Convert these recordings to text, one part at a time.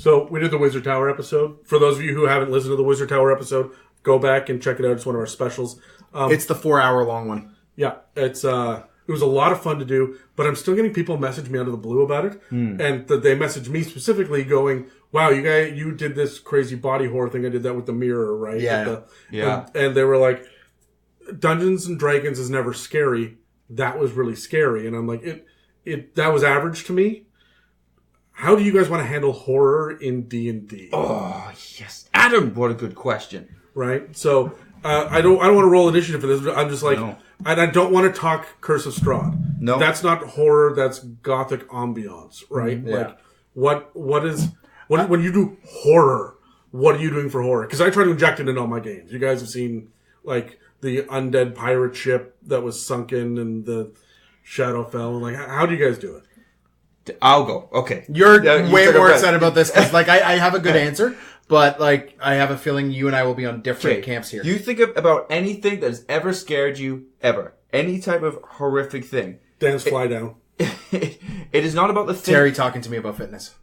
So we did the Wizard Tower episode. For those of you who haven't listened to the Wizard Tower episode, go back and check it out. It's one of our specials. It's the 4-hour long one. Yeah, it was a lot of fun to do, but I'm still getting people message me out of the blue about it. And they messaged me specifically going, wow, you did this crazy body horror thing. I did that with the mirror, right? Yeah. And they were like, Dungeons and Dragons is never scary. That was really scary. And I'm like, that was average to me. How do you guys want to handle horror in D&D? Oh, yes. Adam, what a good question. Right? So, I don't want to roll initiative for this, but I'm just like, No. and I don't want to talk Curse of Strahd. No. That's not horror, that's gothic ambiance, right? Yeah. Like, when you do horror, what are you doing for horror? Because I try to inject it in all my games. You guys have seen, like, the undead pirate ship that was sunken and the Shadowfell, and like, how do you guys do it? I'll go. Okay. You're You way took more a bet. excited about this because, like, I have a good answer, but, like, I have a feeling you and I will be on different Okay. camps here. You think about anything that has ever scared you, ever. Any type of horrific thing. Dan's fly down. It is not about the thing. Terry talking to me about fitness.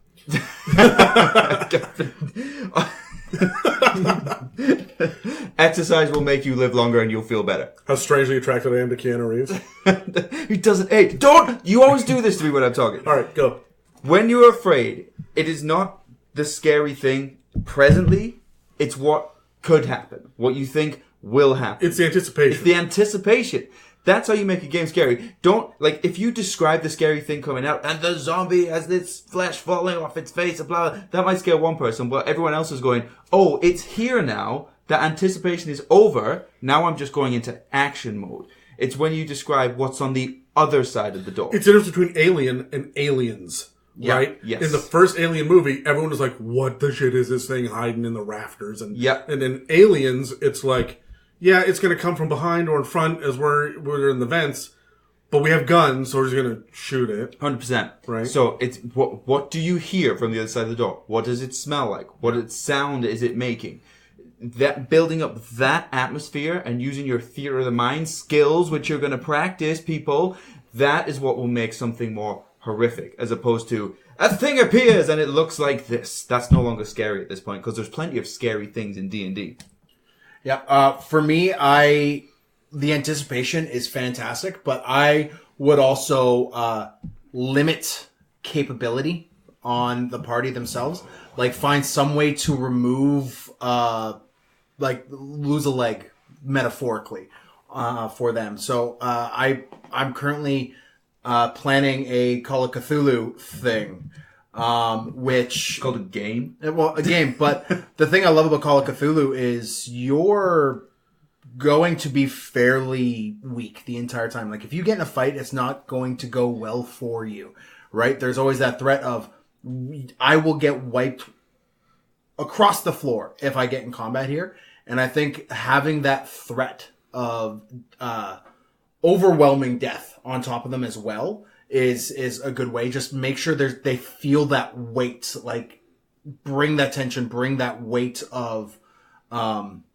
Exercise will make you live longer and you'll feel better. How strangely attracted I am to Keanu Reeves. He doesn't. Hey, don't! You always do this to me when I'm talking. All right, go. When you're afraid, it is not the scary thing presently. It's what could happen. What you think will happen. It's the anticipation. It's the anticipation. That's how you make a game scary. Don't, like, if you describe the scary thing coming out, and the zombie has this flesh falling off its face, and blah, blah, that might scare one person, but everyone else is going, oh, it's here now. The anticipation is over. Now I'm just going into action mode. It's when you describe what's on the other side of the door. It's the difference between Alien and Aliens, right? Yes. In the first Alien movie, everyone was like, what the shit is this thing hiding in the rafters? And Yep. And in Aliens, it's like, yeah, it's going to come from behind or in front as we're in the vents, but we have guns, so we're just going to shoot it. 100%. Right. So it's, what do you hear from the other side of the door? What does it smell like? What sound is it making? That building up that atmosphere and using your theater of the mind skills, which you're going to practice, people, that is what will make something more horrific, as opposed to a thing appears and it looks like this. That's no longer scary at this point because there's plenty of scary things in D&D. Yeah. For me, the anticipation is fantastic, but I would also limit capability on the party themselves. Like, find some way to remove, like, lose a leg, metaphorically, for them. So, I'm currently planning a Call of Cthulhu thing, which... It's called a game. Well, a game, but the thing I love about Call of Cthulhu is you're going to be fairly weak the entire time. Like, if you get in a fight, it's not going to go well for you, right? There's always that threat of, I will get wiped across the floor if I get in combat here. And I think having that threat of overwhelming death on top of them as well is a good way. Just make sure they feel that weight, like, bring that tension, bring that weight of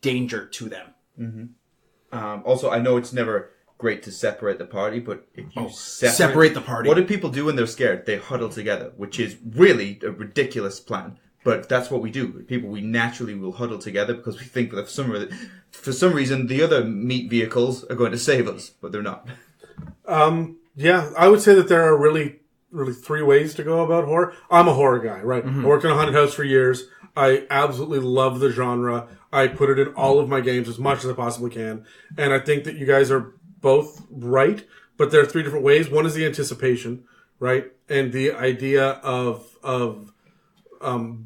danger to them. Mm-hmm. Also, I know it's never great to separate the party, but if you separate the party. What do people do when they're scared? They huddle together, which is really a ridiculous plan. But that's what we do. People, we naturally will huddle together because we think that for some reason the other meat vehicles are going to save us, but they're not. Yeah, I would say that there are really, really three ways to go about horror. I'm a horror guy, right? I worked in a haunted house for years. I absolutely love the genre. I put it in all of my games as much as I possibly can. And I think that you guys are both right, but there are three different ways. One is the anticipation, right? And the idea of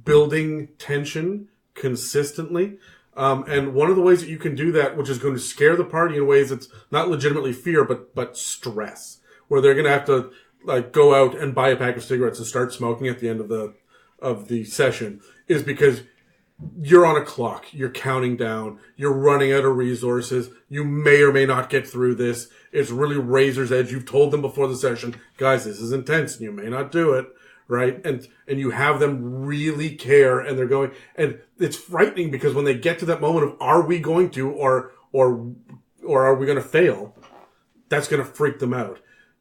building tension consistently. And one of the ways that you can do that, which is going to scare the party in ways that's not legitimately fear, but stress, where they're going to have to, like, go out and buy a pack of cigarettes and start smoking at the end of the session, is because you're on a clock, you're counting down, you're running out of resources, you may or may not get through this. It's really razor's edge. You've told them before the session, guys, this is intense, and you may not do it. Right? And you have them really care, and they're going, and it's frightening because when they get to that moment of, are we going to, or are we going to fail? That's going to freak them out.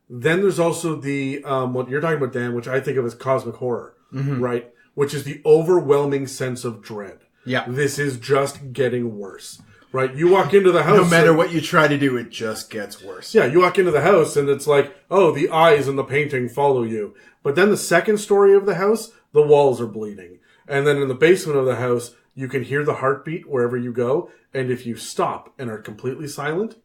Then there's also the, what you're talking about, Dan, which I think of as cosmic horror. right? Which is the overwhelming sense of dread. Yeah. This is just getting worse, right? You walk into the house. No matter what you try to do, it just gets worse. Yeah, you walk into the house and it's like, oh, the eyes in the painting follow you. But then the second story of the house, the walls are bleeding. And then in the basement of the house, you can hear the heartbeat wherever you go. And if you stop and are completely silent,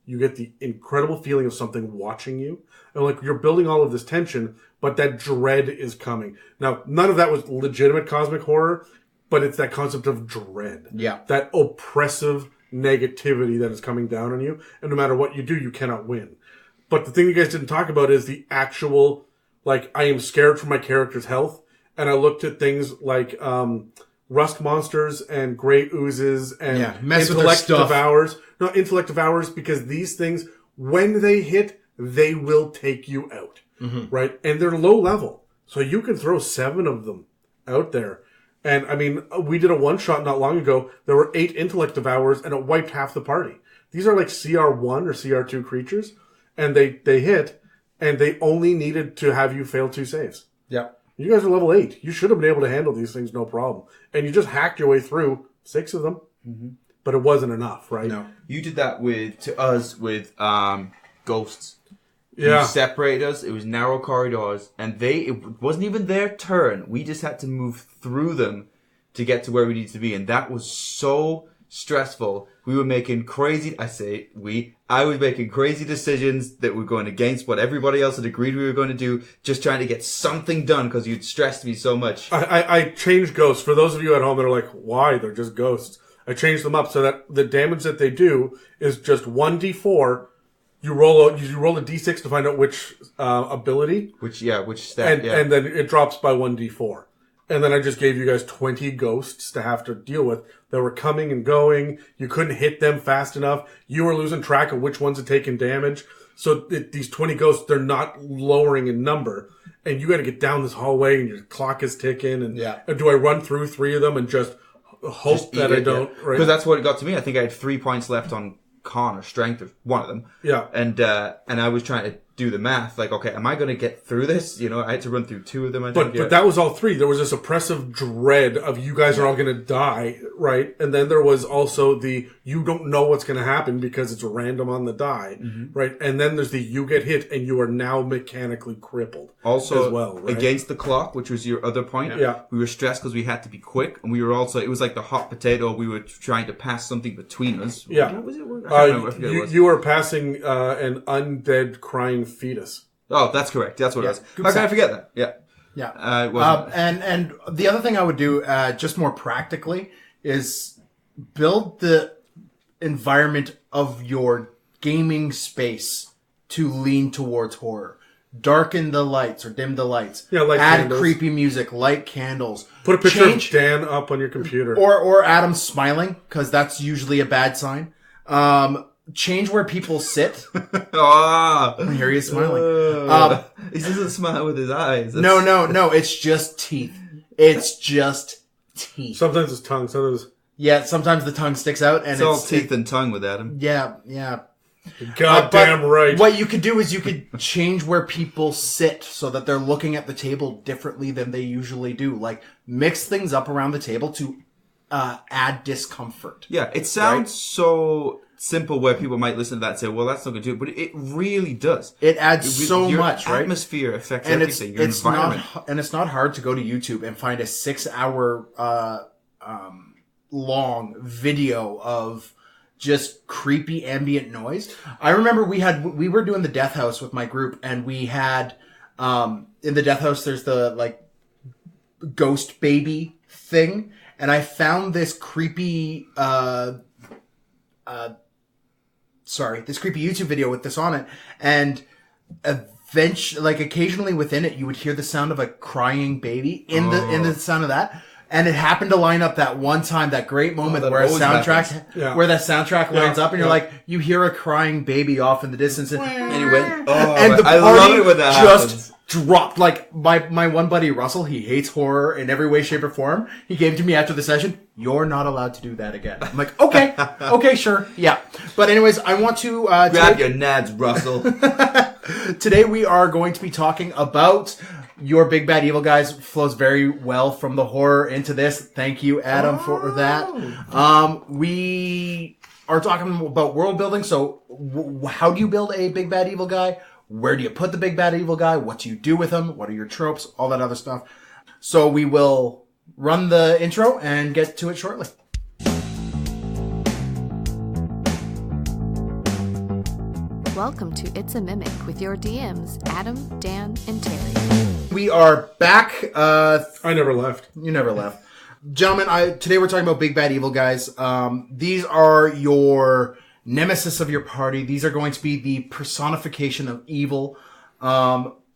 you get the incredible feeling of something watching you. And like you're building all of this tension, but that dread is coming. Now, none of that was legitimate cosmic horror, but it's that concept of dread. Yeah. That oppressive negativity that is coming down on you. And no matter what you do, you cannot win. But the thing you guys didn't talk about is the actual, like, I am scared for my character's health. And I looked at things like rust monsters and gray oozes and intellect devours. No, intellect devours, because these things, when they hit, they will take you out. Right? And they're low level. So you can throw 7 of them out there. And I mean, we did a one-shot not long ago. There were 8 intellect devours and it wiped half the party. These are like CR1 or CR2 creatures. And they hit and they only needed to have you fail 2 saves. Yeah. You guys are level 8. You should have been able to handle these things no problem. And you just hacked your way through 6 of them. But it wasn't enough, right? No. You did that with ghosts. Yeah. You separated us. It was narrow corridors, and it wasn't even their turn. We just had to move through them to get to where we needed to be, and that was so stressful. We were making I was making crazy decisions that were going against what everybody else had agreed we were going to do, just trying to get something done because you'd stressed me so much. I changed ghosts. For those of you at home that are like, why? They're just ghosts. I changed them up so that the damage that they do is just 1d4. You roll a d6 to find out which ability. Which stat, and then it drops by 1d4. And then I just gave you guys 20 ghosts to have to deal with that were coming and going. You couldn't hit them fast enough. You were losing track of which ones had taken damage. So these 20 ghosts, they're not lowering in number. And you got to get down this hallway and your clock is ticking. And do I run through 3 of them and just hope that I don't? Because right? that's what it got to me. I think I had 3 points left on con or strength, or one of them. Yeah. And I was trying to do the math, like, okay, am I going to get through this? You know, I had to run through 2 of them. But that was all 3. There was this oppressive dread of you guys are all going to die, right? And then there was also the you don't know what's going to happen because it's random on the die, right? And then there's the you get hit and you are now mechanically crippled. Also, as well, right? Against the clock, which was your other point. Yeah. We were stressed because we had to be quick, and we were also, it was like the hot potato. We were trying to pass something between us. Yeah. What was it? I don't remember. I forget what it was. You were passing an undead crying fetus. Oh, that's correct. That's what it was. How can I forget that? Yeah. Yeah. It wasn't. And the other thing I would do, just more practically, is build the environment of your gaming space to lean towards horror. Darken the lights or dim the lights. Yeah, light add candles. creepy music, light candles. Put a picture of Dan up on your computer. Or Adam smiling, because that's usually a bad sign. Change where people sit. Here he is smiling. He doesn't smile with his eyes. No. It's just teeth. It's just teeth. Sometimes it's tongue. Sometimes the tongue sticks out, and it's all teeth and tongue with Adam. Yeah. Goddamn right. What you could do is you could change where people sit so that they're looking at the table differently than they usually do. Like, mix things up around the table to add discomfort. Yeah, it sounds so simple where people might listen to that and say, well, that's not going to do it. But it really does. It adds so much, right? Atmosphere affects everything. Your environment. It's not hard to go to YouTube and find a 6-hour long video of just creepy ambient noise. I remember we were doing the Death House with my group, and we had in the Death House there's the like ghost baby thing, and I found this creepy this creepy YouTube video with this on it, and eventually, like, occasionally within it you would hear the sound of a crying baby in the sound of that. And it happened to line up that one time, that great moment where where that soundtrack lines up, and you're like, you hear a crying baby off in the distance, and you went, and the I love it when that just happens. Dropped. Like, my one buddy Russell, he hates horror in every way, shape, or form. He came to me after the session. You're not allowed to do that again. I'm like, okay, sure, yeah. But anyways, I want to grab your nads, Russell. Today we are going to be talking about your big bad evil guys flows very well from the horror into this. Thank you, Adam, for that. We are talking about world building. So how do you build a big bad evil guy? Where do you put the big bad evil guy? What do you do with him? What are your tropes? All that other stuff. So we will run the intro and get to it shortly. Welcome to It's a Mimic with your DMs, Adam, Dan, and Terry. We are back. I never left. You never left. Gentlemen, today we're talking about big bad evil guys. These are your nemesis of your party. These are going to be the personification of evil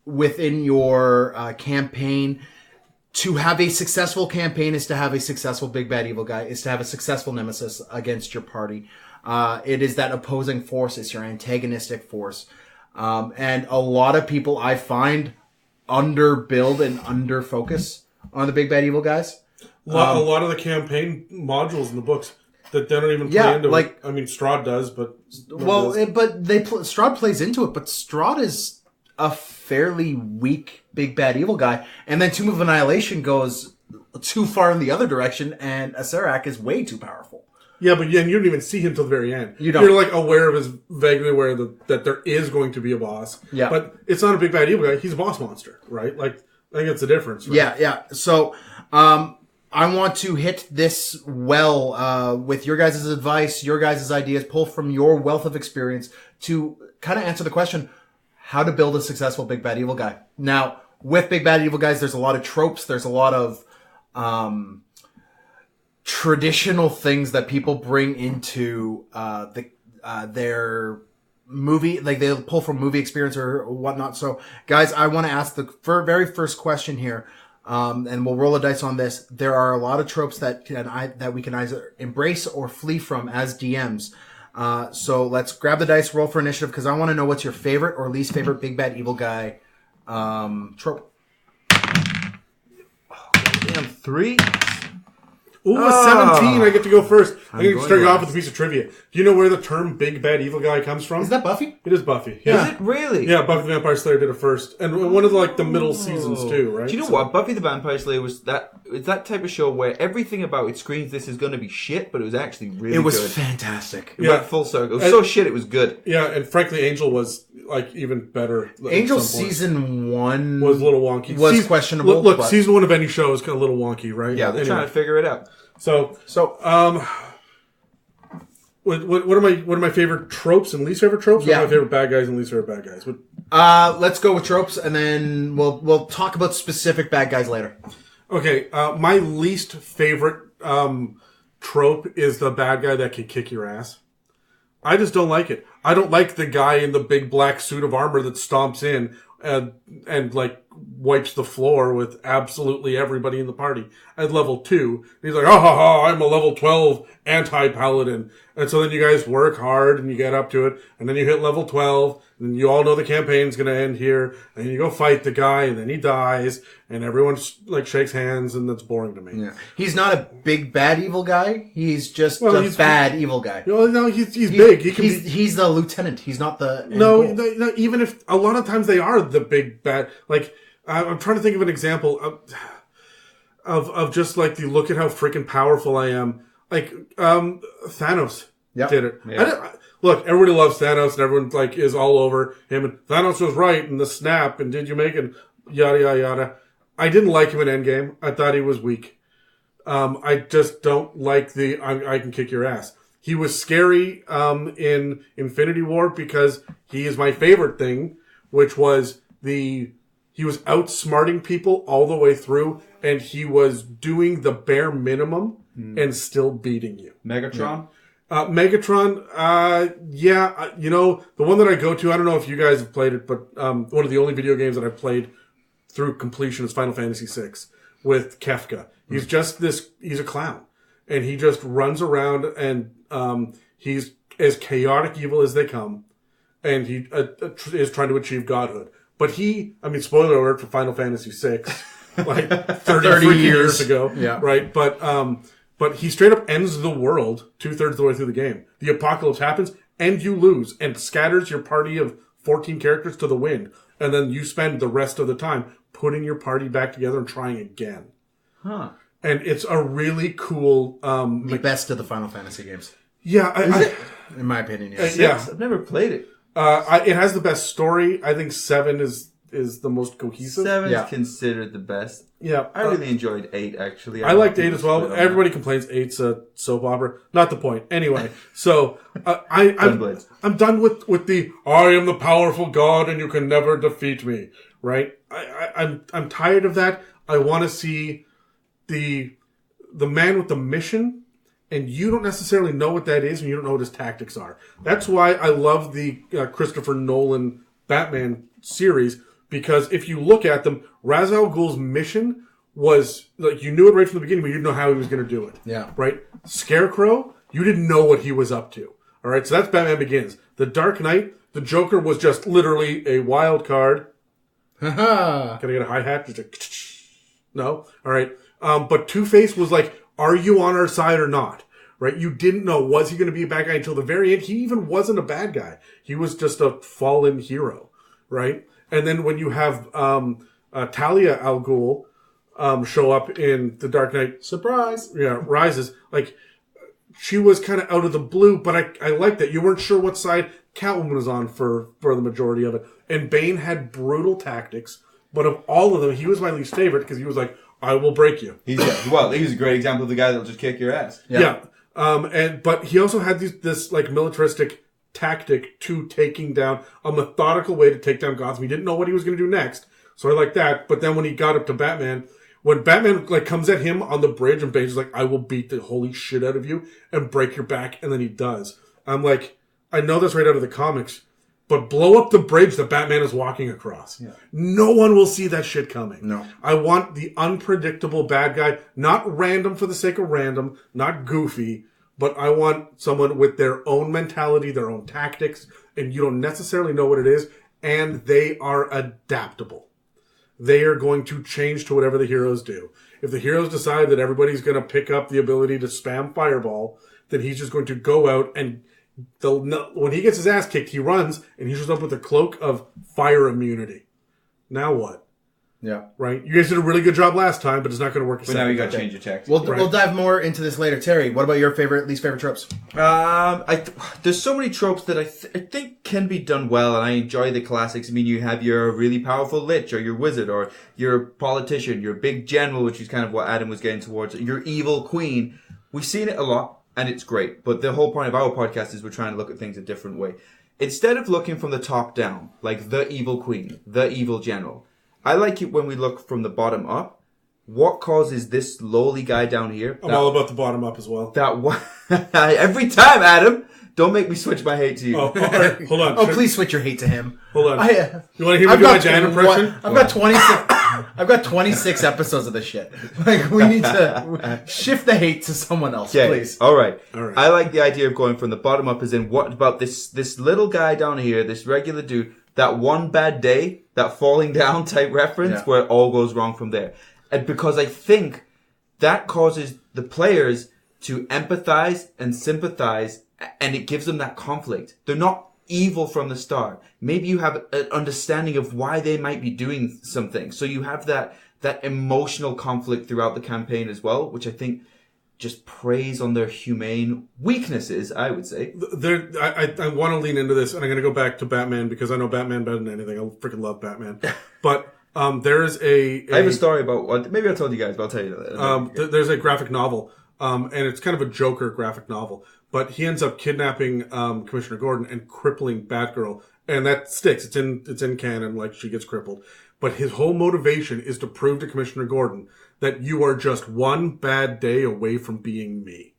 within your campaign. To have a successful campaign is to have a successful big bad evil guy, is to have a successful nemesis against your party. It is that opposing force. It's your antagonistic force. And a lot of people I find underbuild and underfocus on the big bad evil guys. A lot of the campaign modules in the books that they don't even play into it. I mean, Strahd does, but... Strahd plays into it, but Strahd is a fairly weak big bad evil guy. And then Tomb of Annihilation goes too far in the other direction, and Acererak is way too powerful. Yeah, but you don't even see him till the very end. You don't. You're like vaguely aware that there is going to be a boss. Yeah. But it's not a big bad evil guy. He's a boss monster, right? Like, I think that's the difference. Right? Yeah. So, I want to hit this with your guys' advice, your guys' ideas, pull from your wealth of experience to kind of answer the question, how to build a successful big bad evil guy. Now, with big bad evil guys, there's a lot of tropes. There's a lot of, traditional things that people bring into their movie, like they'll pull from movie experience or whatnot. So, guys, I want to ask the very first question here, and we'll roll the dice on this. There are a lot of tropes that we can either embrace or flee from as DMs. So let's grab the dice, roll for initiative, because I want to know what's your favorite or least favorite big bad evil guy trope. Oh, damn, 3. Ooh, 17. I get to go first. I'm going to start you off with a piece of trivia. Do you know where the term big bad evil guy comes from? Is that Buffy? It is Buffy. Yeah. Is it really? Yeah, Buffy the Vampire Slayer did it first. And one of the middle seasons too, right? Do you know what? Buffy the Vampire Slayer was that type of show where everything about it screams this is going to be shit, but it was actually really good. It was fantastic. It went full circle. It was so shit, it was good. Yeah, and frankly, Angel was even better. Angel season 1 was a little wonky. Was questionable. Look, season 1 of any show is kind of a little wonky, right? Yeah, they're trying to figure it out. So, what are my favorite tropes and least favorite tropes? Yeah. What are my favorite bad guys and least favorite bad guys? Let's go with tropes, and then we'll talk about specific bad guys later. Okay, my least favorite trope is the bad guy that can kick your ass. I just don't like it. I don't like the guy in the big black suit of armor that stomps in and wipes the floor with absolutely everybody in the party at level 2. He's like, I'm a level 12 anti-paladin. And so then you guys work hard and you get up to it, and then you hit level 12, and you all know the campaign's going to end here, and you go fight the guy, and then he dies, and everyone shakes hands, and that's boring to me. Yeah. He's not a big bad evil guy. He's just a bad evil guy. No, he's big. He's the lieutenant. He's not the... No, even if a lot of times they are the big bad... I'm trying to think of an example of just the look at how freaking powerful I am. Thanos did it. Yeah. Look, everybody loves Thanos and everyone is all over him. And Thanos was right in the snap. And did you make it? Yada, yada, yada. I didn't like him in Endgame. I thought he was weak. I just don't like I can kick your ass. He was scary in Infinity War because he is my favorite thing, which was he was outsmarting people all the way through, and he was doing the bare minimum and still beating you. Megatron? Megatron, the one that I go to, I don't know if you guys have played it, but one of the only video games that I've played through completion is Final Fantasy VI with Kefka. He's a clown. And he just runs around and he's as chaotic evil as they come. And he is trying to achieve godhood. But spoiler alert for Final Fantasy VI, 30 years ago. Yeah. Right? But he straight up ends the world 2/3 of the way through the game. The apocalypse happens, and you lose, and scatters your party of 14 characters to the wind. And then you spend the rest of the time putting your party back together and trying again. Huh. And it's a really cool... The best of the Final Fantasy games. Yeah. In my opinion, yes. Yeah. I've never played it. It has the best story. I think 7 is the most cohesive. 7 Yeah. is considered the best. Yeah. I really enjoyed 8, actually. I liked 8 as well. Everybody complains 8's a soap opera. Not the point. Anyway, so I'm done with the I am the powerful god and you can never defeat me. Right? I'm tired of that. I want to see the man with the mission, and you don't necessarily know what that is, and you don't know what his tactics are. That's why I love the Christopher Nolan Batman series, because if you look at them, Ra's al Ghul's mission was, like, you knew it right from the beginning, but you didn't know how he was going to do it. Yeah. Right? Scarecrow, you didn't know what he was up to. All right? So that's Batman Begins. The Dark Knight, the Joker was just literally a wild card. Haha. Can I get a hi-hat? Just a no? All right. But Two-Face was like, are you on our side or not? Right? You didn't know, was he going to be a bad guy until the very end? He even wasn't a bad guy. He was just a fallen hero. Right? And then when you have Talia al Ghul show up in The Dark Knight... Surprise. Yeah, Rises. Like, she was kind of out of the blue, but I like that. You weren't sure what side Catwoman was on for the majority of it. And Bane had brutal tactics, but of all of them, he was my least favorite because he was like, I will break you. He's a great example of the guy that'll just kick your ass. Yeah. But he also had this like militaristic tactic to taking down, a methodical way to take down Gotham. He didn't know what he was going to do next, so I like that. But then when he got up to Batman, when Batman like comes at him on the bridge and Bane's like, I will beat the holy shit out of you and break your back, and then he does. I'm like, I know that's right out of the comics, but blow up the bridge that Batman is walking across. Yeah. No one will see that shit coming. No. I want the unpredictable bad guy, not random for the sake of random, not goofy, but I want someone with their own mentality, their own tactics, and you don't necessarily know what it is, and they are adaptable. They are going to change to whatever the heroes do. If the heroes decide that everybody's going to pick up the ability to spam Fireball, then he's just going to go out and when he gets his ass kicked, he runs and he shows up with a cloak of fire immunity. Now what? Yeah. Right? You guys did a really good job last time, but it's not going to work. But now you got to change your text. We'll dive more into this later. Terry, what about your least favorite tropes? There's so many tropes that I think can be done well, and I enjoy the classics. I mean, you have your really powerful lich, or your wizard, or your politician, your big general, which is kind of what Adam was getting towards, your evil queen. We've seen it a lot, and it's great. But the whole point of our podcast is we're trying to look at things a different way. Instead of looking from the top down, like the evil queen, the evil general, I like it when we look from the bottom up. What causes this lowly guy down here? I'm all about the bottom up as well. Every time, Adam. Don't make me switch my hate to you. Oh, all right, hold on. Please switch your hate to him. Hold on. You want to hear me I've do my got Dan impression? I've got 26. I've got 26 episodes of this shit. Like, we need to shift the hate to someone else, please. All right. All right. I like the idea of going from the bottom up, as in, what about this little guy down here, this regular dude, that one bad day, that falling down type reference, where it all goes wrong from there. And because I think that causes the players to empathize and sympathize, and it gives them that conflict. They're not evil from the start. Maybe you have an understanding of why they might be doing something. So you have that emotional conflict throughout the campaign as well, which I think just preys on their humane weaknesses, I would say. I want to lean into this, and I'm going to go back to Batman because I know Batman better than anything. I freaking love Batman. But there is I have a story about maybe I told you guys, but I'll tell you later. There's a graphic novel, and it's kind of a Joker graphic novel. But he ends up kidnapping Commissioner Gordon and crippling Batgirl, and that sticks. It's in canon, like she gets crippled. But his whole motivation is to prove to Commissioner Gordon that you are just one bad day away from being me.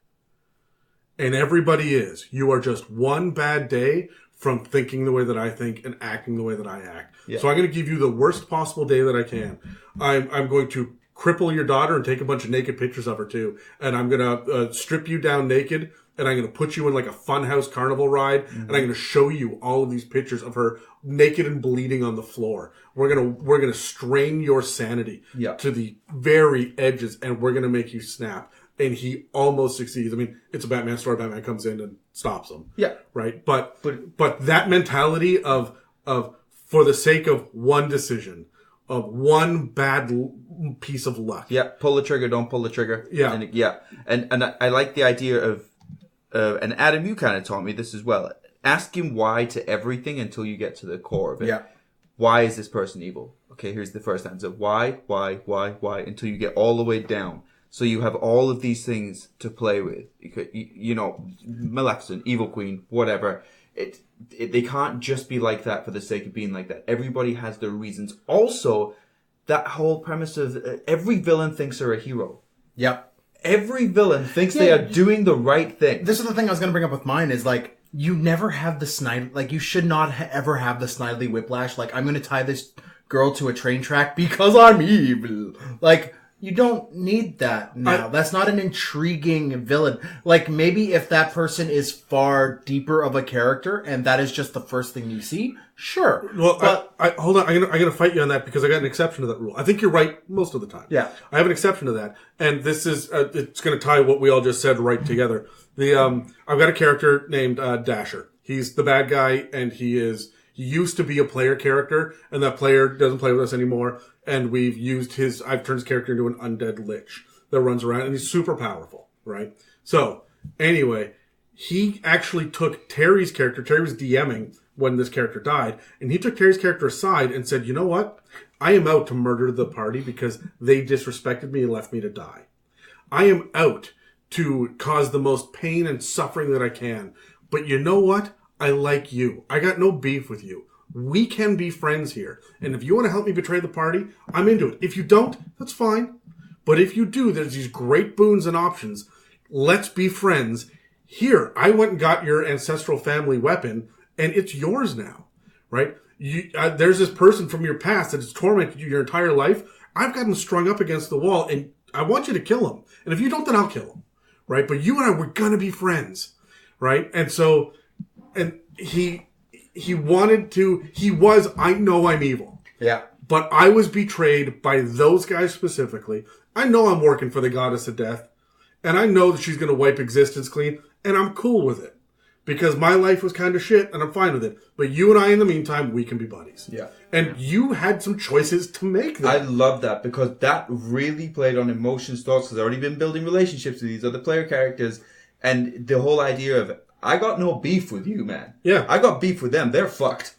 And everybody is. You are just one bad day from thinking the way that I think and acting the way that I act. Yeah. So I'm going to give you the worst possible day that I can. I'm going to cripple your daughter and take a bunch of naked pictures of her too. And I'm going to strip you down naked, and I'm going to put you in like a funhouse carnival ride, and I'm going to show you all of these pictures of her naked and bleeding on the floor. We're going to strain your sanity to the very edges, and we're going to make you snap. And he almost succeeds. I mean, it's a Batman story. Batman comes in and stops him. Yeah. Right? But that mentality of for the sake of one decision, of one bad piece of luck. Yeah, pull the trigger, don't pull the trigger. Yeah. And I like the idea of, and Adam, you kind of taught me this as well. Asking why to everything until you get to the core of it. Yeah. Why is this person evil? Okay, here's the first answer. Why, until you get all the way down. So you have all of these things to play with. You know, Maleficent, Evil Queen, whatever. They can't just be like that for the sake of being like that. Everybody has their reasons. Also, that whole premise of every villain thinks they're a hero. Yep. Every villain thinks they are doing the right thing. This is the thing I was going to bring up with mine is like, you never have the snide, like you should not ever have the snidely whiplash. Like, I'm going to tie this girl to a train track because I'm evil. Like, you don't need that now. That's not an intriguing villain. Like, maybe if that person is far deeper of a character and that is just the first thing you see, sure. Well, but hold on. I'm gonna fight you on that because I got an exception to that rule. I think you're right most of the time. Yeah. I have an exception to that, and this is it's gonna tie what we all just said right together. I've got a character named Dasher. He's the bad guy, and he used to be a player character, and that player doesn't play with us anymore. And I've turned his character into an undead lich that runs around, and he's super powerful, right? So, anyway, he actually took Terry's character. Terry was DMing when this character died, and he took Terry's character aside and said, you know what? I am out to murder the party because they disrespected me and left me to die. I am out to cause the most pain and suffering that I can. But you know what? I like you. I got no beef with you. We can be friends here. And if you want to help me betray the party, I'm into it. If you don't, that's fine. But if you do, there's these great boons and options. Let's be friends. Here, I went and got your ancestral family weapon, and it's yours now, right? There's this person from your past that has tormented you your entire life. I've got him strung up against the wall, and I want you to kill him. And if you don't, then I'll kill him, right? But you and I, we're going to be friends, right? And so, and he was, I know I'm evil. yeah. But I was betrayed by those guys specifically. I know I'm working for the goddess of death. And I know that she's going to wipe existence clean. And I'm cool with it. Because my life was kind of shit and I'm fine with it. But you and I, in the meantime, we can be buddies. Yeah. And you had some choices to make there. I love that because that really played on emotions, thoughts, because I've already been building relationships with these other player characters. And the whole idea of, I got no beef with you, man. Yeah. I got beef with them. They're fucked.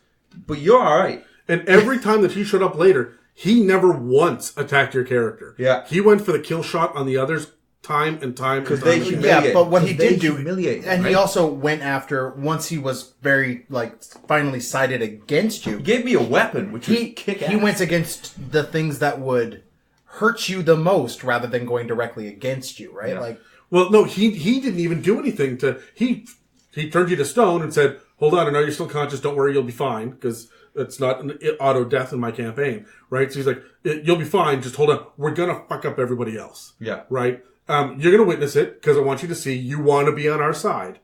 But you're alright. And every time that he showed up later, he never once attacked your character. Yeah. He went for the kill shot on the others time and time. Because and time they again. humiliate. Yeah, but what he They did do, humiliate, and right? he also went after, once he was very, like, finally sided against you, He gave me a weapon, which was kick ass. he went against the things that would hurt you the most rather than going directly against you, right? Yeah. Like, Well, no, he didn't even do anything to... He turned you to stone and said, hold on, I know you're still conscious, don't worry, you'll be fine, because it's not an auto death in my campaign, right? So he's like, you'll be fine, just hold on, we're gonna fuck up everybody else. Yeah. Right? You're gonna witness it, because I want you to see you want to be on our side,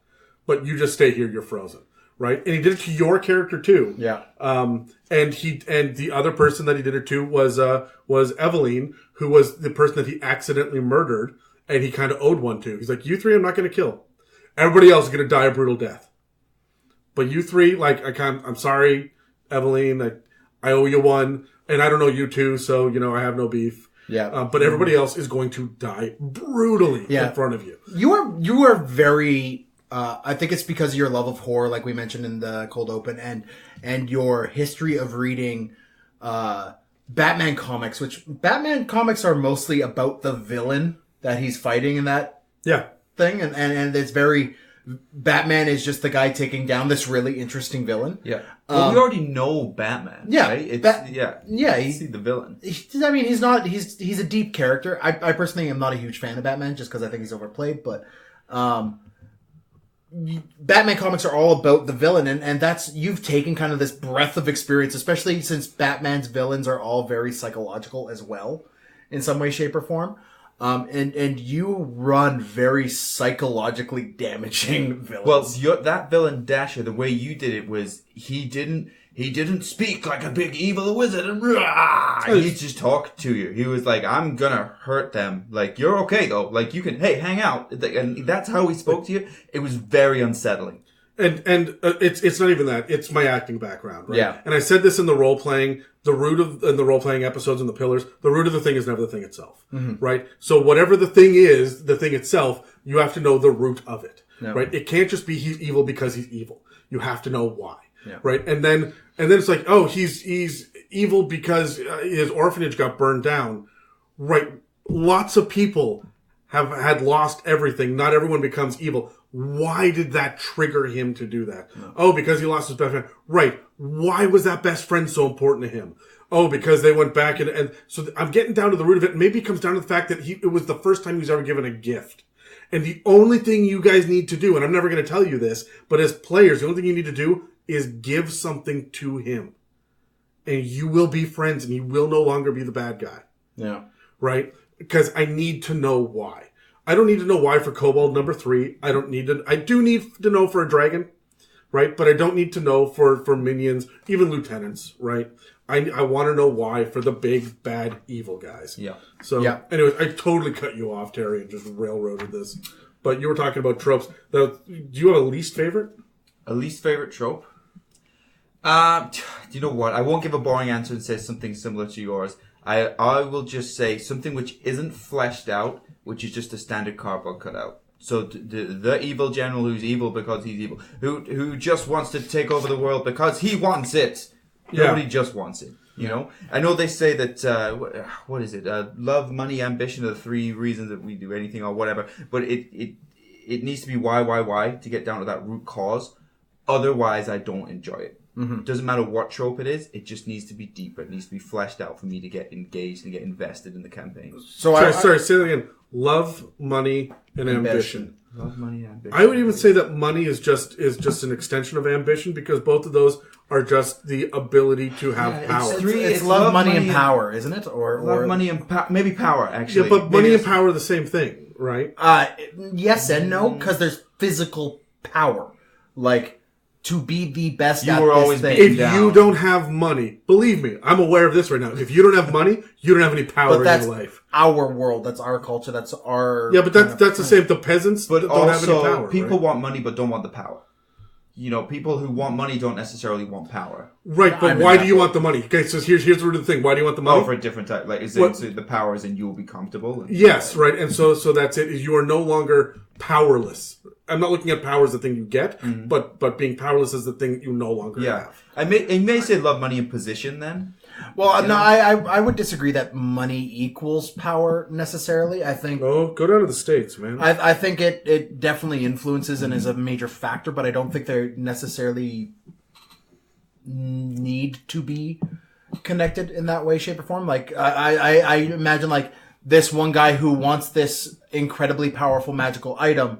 but you just stay here, you're frozen. Right? And he did it to your character too. yeah. And the other person that he did it to was Eveline, who was the person that he accidentally murdered, and he kind of owed one to. He's like, you three, I'm not going to kill. Everybody else is going to die a brutal death. But you three, like, I'm sorry, Eveline, I owe you one, and I don't know you two, so, I have no beef. Yeah. But everybody else is going to die brutally in front of you. You are very, I think it's because of your love of horror, like we mentioned in the cold open, and your history of reading, Batman comics, which Batman comics are mostly about the villain that he's fighting in that Yeah. thing, and it's very, Batman is just the guy taking down this really interesting villain. Yeah. Well, we already know Batman. Yeah. Right? It's, Yeah, He's the villain. I mean, he's a deep character. I personally am not a huge fan of Batman just because I think he's overplayed, but, Batman comics are all about the villain, and that's, you've taken kind of this breadth of experience, especially since Batman's villains are all very psychological as well, in some way, shape, or form. And you run very psychologically damaging villains. Well, that villain Dasher, the way you did it was he didn't speak like a big evil wizard and he just talked to you. He was like, I'm gonna hurt them. Like, you're okay though. Like, you can, hey, hang out. And that's how he spoke to you. It was very unsettling. It's not even that. It's my acting background, right? Yeah. And I said this in the role playing, in the role playing episodes and the pillars, the root of the thing is never the thing itself, right? So whatever the thing is, the thing itself, you have to know the root of it, right? It can't just be he's evil because he's evil. You have to know why, right? And then it's like, oh, he's evil because his orphanage got burned down, right? Lots of people have had lost everything. Not everyone becomes evil. Why did that trigger him to do that? No. Oh, because he lost his best friend. Right. Why was that best friend so important to him? Oh, because they went back and so I'm getting down to the root of it. Maybe it comes down to the fact that it was the first time he was ever given a gift. And the only thing you guys need to do, and I'm never going to tell you this, but as players, the only thing you need to do is give something to him. And you will be friends and he will no longer be the bad guy. Yeah. Right? Because I need to know why. I don't need to know why for Kobold number 3. I do need to know for a dragon, right? But I don't need to know for minions, even lieutenants, right? I want to know why for the big, bad, evil guys. Yeah. So, anyways, I totally cut you off, Terry, and just railroaded this. But you were talking about tropes. Do you have a least favorite? A least favorite trope? Do you know what? I won't give a boring answer and say something similar to yours. I will just say something which isn't fleshed out, which is just a standard cardboard cutout. So the evil general who's evil because he's evil, who just wants to take over the world because he wants it. Nobody just wants it, you know? I know they say that, what is it? Love, money, ambition are the 3 reasons that we do anything or whatever. But it needs to be why to get down to that root cause. Otherwise, I don't enjoy it. Mm-hmm. Doesn't matter what trope it is, it just needs to be deeper. It needs to be fleshed out for me to get engaged and get invested in the campaign. Sorry, say that again. Love, money, and ambition. Love, money, and ambition. I would even say that money is just an extension of ambition because both of those are just the ability to have power. It's love, money, and power, isn't it? Or love, money, and maybe power, actually. Yeah, but money and power are the same thing, right? Yes and no, because there's physical power. Like, to be the best at this thing. If you don't have money, believe me, I'm aware of this right now. If you don't have money, you don't have any power in your life. Our world. That's our culture. That's our... Yeah, but that's the same. The peasants don't have any power. People want money but don't want the power. You know, people who want money don't necessarily want power. Right, but why do you want the money? Okay, so here's the root of the thing. Why do you want the money? Oh, for a different type. Like, so the power is in you'll be comfortable. Yes, right. And so that's it. You are no longer powerless. I'm not looking at power as the thing you get, but being powerless is the thing you no longer have. I may say love, money, and position then. Well, no, I would disagree that money equals power necessarily. I think... Oh, go down to the States, man. I think it definitely influences and is a major factor, but I don't think they necessarily need to be connected in that way, shape, or form. Like, I imagine, like, this one guy who wants this incredibly powerful magical item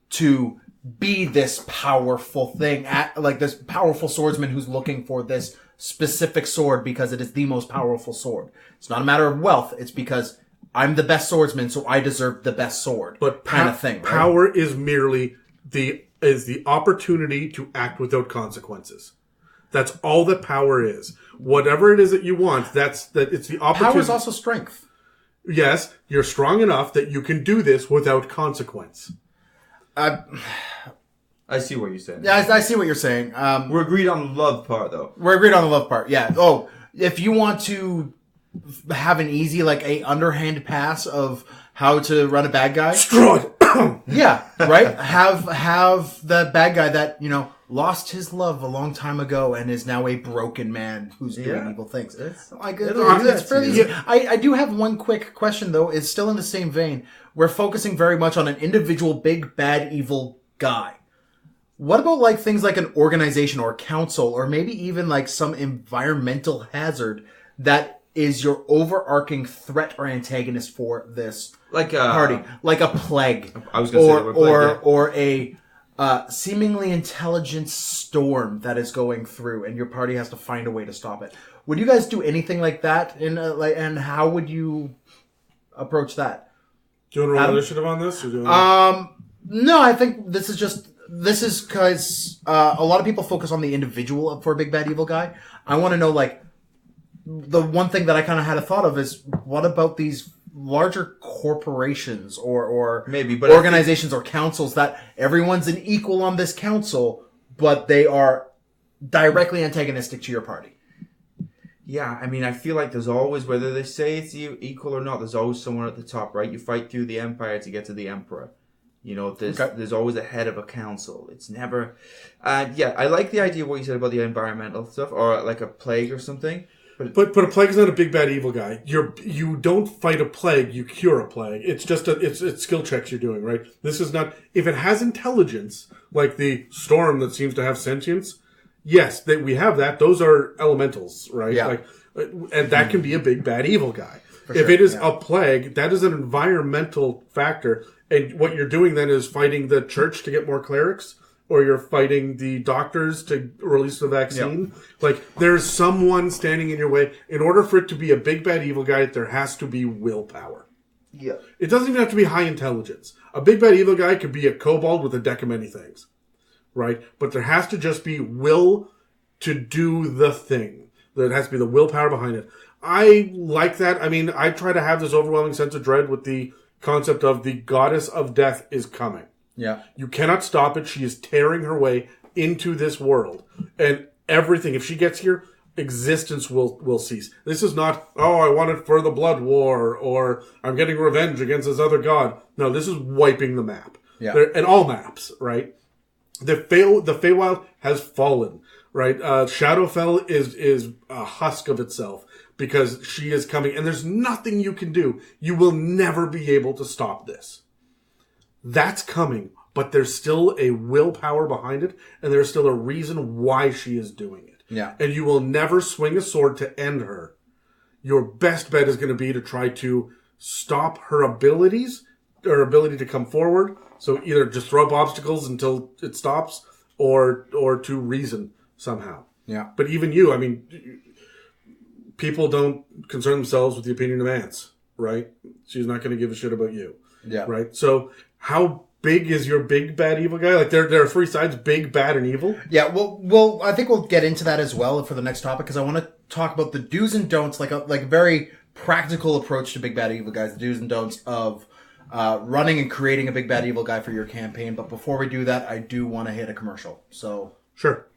to be this powerful thing, like this powerful swordsman who's looking for this specific sword because it is the most powerful sword. It's not a matter of wealth. It's because I'm the best swordsman, so I deserve the best sword. But kind of thing. Right? Power is merely the opportunity to act without consequences. That's all that power is. Whatever it is that you want, it's the opportunity. Power is also strength. Yes, you're strong enough that you can do this without consequence. I see what you're saying. Yeah, I see what you're saying. We're agreed on the love part, though. We're agreed on the love part, yeah. Oh, if you want to have an easy, like, a underhand pass of how to run a bad guy... Destroyed! Yeah, right? Have the bad guy that, lost his love a long time ago and is now a broken man who's doing evil things. It's fairly easy. I do have one quick question, though. It's still in the same vein. We're focusing very much on an individual big, bad, evil guy. What about, like, things like an organization or council or maybe even, like, some environmental hazard that is your overarching threat or antagonist for this party? Like a plague. I was going to say the word plague, or a seemingly intelligent storm that is going through and your party has to find a way to stop it. Would you guys do anything like that? And how would you approach that? Do you want to roll initiative on this? No, I think this is because a lot of people focus on the individual for a big bad evil guy. I want to know, like, the one thing that I kind of had a thought of is what about these larger corporations or maybe, but organizations or councils that everyone's an equal on this council? but they are directly antagonistic to your party. Yeah, I mean, I feel like there's always, whether they say it's equal or not, there's always someone at the top, right? You fight through the empire to get to the emperor. You know, there's always a head of a council. It's never... yeah, I like the idea of what you said about the environmental stuff, or like a plague or something. But a plague is not a big bad evil guy. You don't fight a plague, you cure a plague. It's just it's skill checks you're doing, right? This is not... If it has intelligence, like the storm that seems to have sentience... Yes, we have that. Those are elementals, right? Yeah. Like, and that can be a big bad evil guy. For if sure, it is yeah. a plague, that is an environmental factor. And what you're doing then is fighting the church to get more clerics, or you're fighting the doctors to release the vaccine. Yep. Like, there's someone standing in your way. In order for it to be a big bad evil guy, there has to be willpower. Yeah. It doesn't even have to be high intelligence. A big bad evil guy could be a kobold with a deck of many things. Right? But there has to just be will to do the thing. There has to be the willpower behind it. I like that. I mean, I try to have this overwhelming sense of dread with the concept of the goddess of death is coming. Yeah. You cannot stop it. She is tearing her way into this world. And everything, if she gets here, existence will cease. This is not, oh, I want it for the blood war, or I'm getting revenge against this other god. No, this is wiping the map. Yeah. And all maps, right? The Feywild has fallen, right? Shadowfell is a husk of itself because she is coming, and there's nothing you can do. You will never be able to stop this. That's coming, but there's still a willpower behind it, and there's still a reason why she is doing it. Yeah. And you will never swing a sword to end her. Your best bet is going to be to try to stop her abilities, her ability to come forward. So either just throw up obstacles until it stops, or to reason somehow. Yeah. But even you, I mean, people don't concern themselves with the opinion of ants, right? She's not going to give a shit about you. Yeah. Right? So how big is your big bad evil guy? Like there are three sides, big, bad, and evil. Yeah, well, I think we'll get into that as well for the next topic, because I want to talk about the do's and don'ts, like a very practical approach to big bad evil guys, the do's and don'ts of running and creating a big bad evil guy for your campaign. But before we do that, I do want to hit a commercial. So Sure.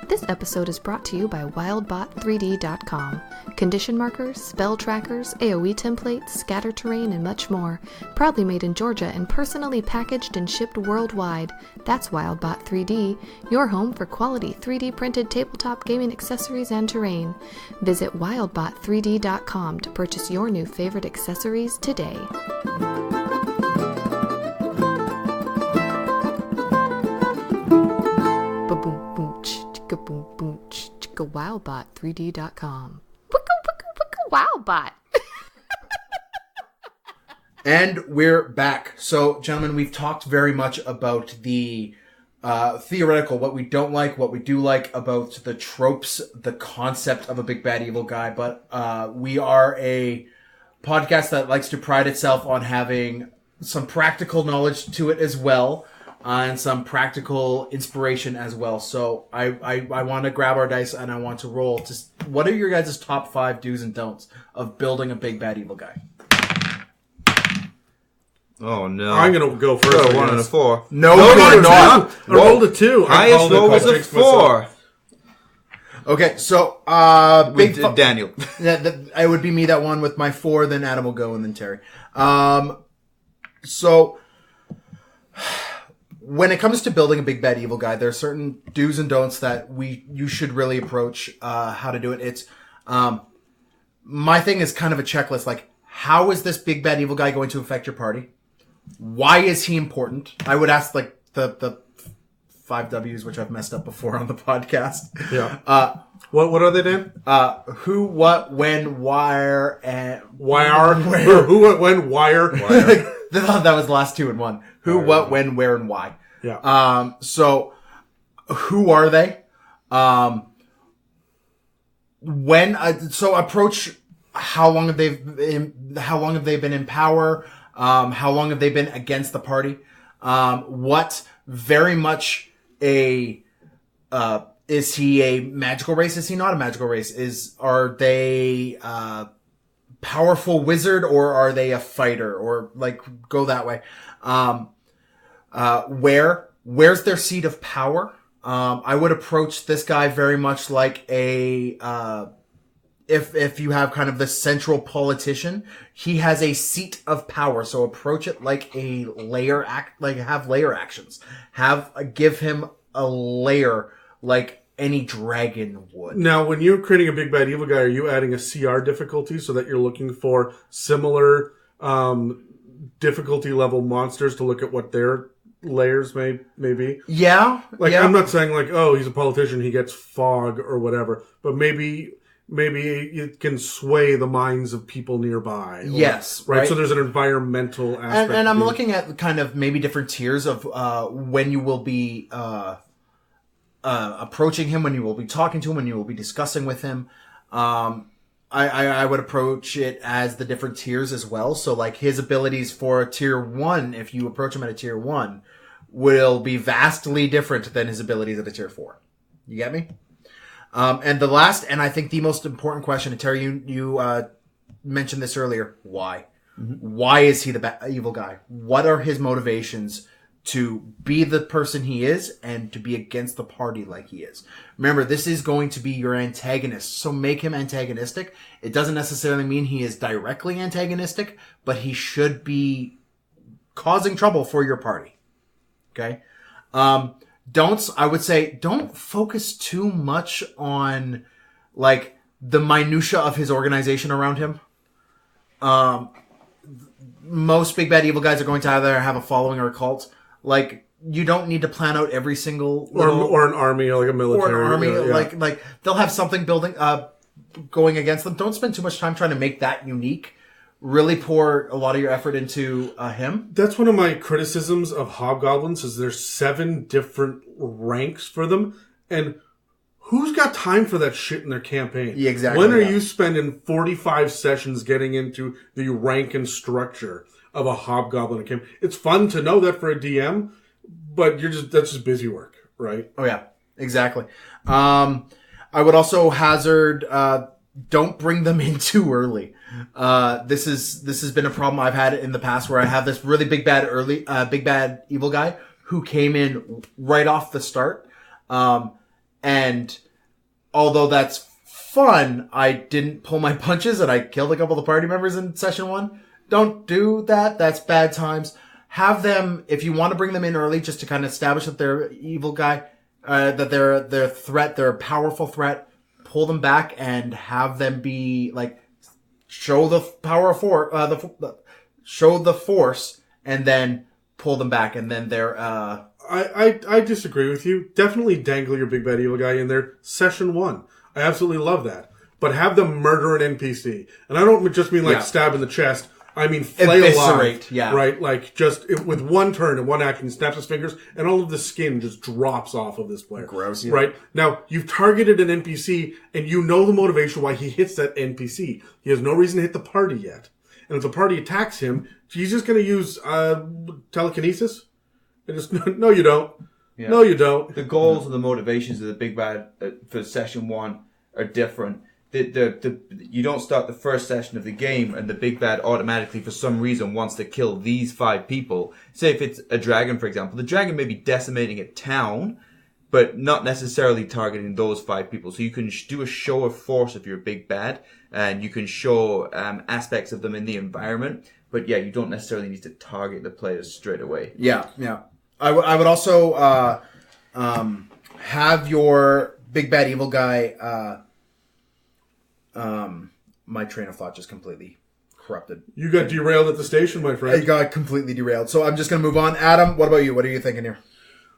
This episode is brought to you by wildbot3d.com. Condition markers, spell trackers, AoE templates, scatter terrain, and much more. Proudly made in Georgia and personally packaged and shipped worldwide. That's Wildbot3D, your home for quality 3D printed tabletop gaming accessories and terrain. Visit wildbot3d.com to purchase your new favorite accessories today. Wildbot3d.com. Wildbot. And we're back. So, gentlemen, we've talked very much about the theoretical, what we don't like, what we do like, about the tropes, the concept of a big bad evil guy. But we are a podcast that likes to pride itself on having some practical knowledge to it as well, and some practical inspiration as well. So I want to grab our dice and I want to roll. What are your guys' top 5 do's and don'ts of building a big bad evil guy? Oh no! I'm gonna go first. Got a I 1 and a guess. 4. No, you're not. I rolled a 2. I Highest called it, roll was I a jinxed myself. 4. Okay, so With Daniel. It would be me that one with my 4. Then Adam will go, and then Terry. So when it comes to building a big bad evil guy, there are certain do's and don'ts that you should really approach how to do it. It's my thing is kind of a checklist. Like, how is this big bad evil guy going to affect your party? Why is he important? I would ask like the 5 W's, which I've messed up before on the podcast. Yeah. What are they, Dan? Who, what, when, where, and Wire. where. Who, what, when, wire. That was the last 2 in 1. Who, what, when, where, and why. Yeah. So who are they? So approach how long have they been in power? How long have they been against the party? What very much is he a magical race? Is he not a magical race? Are they powerful wizard, or are they a fighter, or like go that way? Where's their seat of power? I would approach this guy very much like if you have kind of the central politician, he has a seat of power. So approach it like a have layer actions. Give him a layer like any dragon would. Now, when you're creating a big bad evil guy, are you adding a CR difficulty so that you're looking for similar difficulty level monsters to look at what their layers may be? Yeah. I'm not saying he's a politician, he gets fog or whatever, but maybe it can sway the minds of people nearby. Yes. Right? So there's an environmental aspect. And I'm looking at kind of maybe different tiers of when you will be approaching him, when you will be talking to him, when you will be discussing with him. I would approach it as the different tiers as well. So like his abilities for a tier 1, if you approach him at a tier 1, will be vastly different than his abilities at a tier 4. You get me? And the last, and I think the most important question, and Terry, you mentioned this earlier, why? Mm-hmm. Why is he the evil guy? What are his motivations to be the person he is and to be against the party like he is? Remember, this is going to be your antagonist, so make him antagonistic. It doesn't necessarily mean he is directly antagonistic, but he should be causing trouble for your party. Okay? Don't focus too much on like the minutia of his organization around him. Most big bad evil guys are going to either have a following or a cult. Like, you don't need to plan out every single or an army, or like a military, or an army. Like they'll have something going against them. Don't spend too much time trying to make that unique. Really pour a lot of your effort into him. That's one of my criticisms of hobgoblins is there's 7 different ranks for them, and who's got time for that shit in their campaign? Yeah, exactly. When are you spending 45 sessions getting into the rank and structure of a hobgoblin campaign? It's fun to know that for a DM, but that's just busy work, right? Oh yeah, exactly. I would also hazard don't bring them in too early. This has been a problem I've had in the past where I have this really big bad evil guy who came in right off the start. And although that's fun, I didn't pull my punches and I killed a couple of the party members in session 1. Don't do that. That's bad times. Have them, if you want to bring them in early, just to kind of establish that they're evil guy, that they're a powerful threat, pull them back and have them be like, show the power of show the force, and then pull them back, and then they're. I disagree with you. Definitely dangle your big bad evil guy in there. Session 1, I absolutely love that. But have them murder an NPC, and I don't just mean stab in the chest. I mean flay alive, right? Like just with one turn and one action, snaps his fingers, and all of the skin just drops off of this player. Gross, yeah. Right? Now you've targeted an NPC, and you know the motivation why he hits that NPC. He has no reason to hit the party yet, and if the party attacks him, he's just going to use telekinesis. And just no, you don't. Yeah. No, you don't. The goals and the motivations of the big bad for session 1 are different. You don't start the first session of the game and the big bad automatically for some reason wants to kill these 5 people. Say if it's a dragon, for example, the dragon may be decimating a town, but not necessarily targeting those 5 people. So you can do a show of force if you're a big bad, and you can show aspects of them in the environment. But yeah, you don't necessarily need to target the players straight away. Yeah. I would also have your big bad evil guy. My train of thought just completely corrupted. You got derailed at the station, my friend. I got completely derailed. So I'm just going to move on. Adam, what about you? What are you thinking here?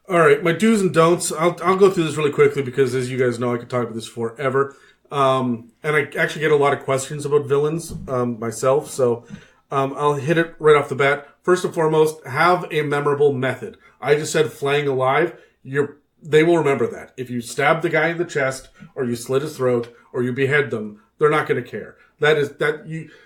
All right, my do's and don'ts. I'll go through this really quickly because, as you guys know, I could talk about this forever. And I actually get a lot of questions about villains myself, so I'll hit it right off the bat. First and foremost, have a memorable method. I just said flaying alive. They will remember that. If you stab the guy in the chest, or you slit his throat, or you behead them, they're not going to care.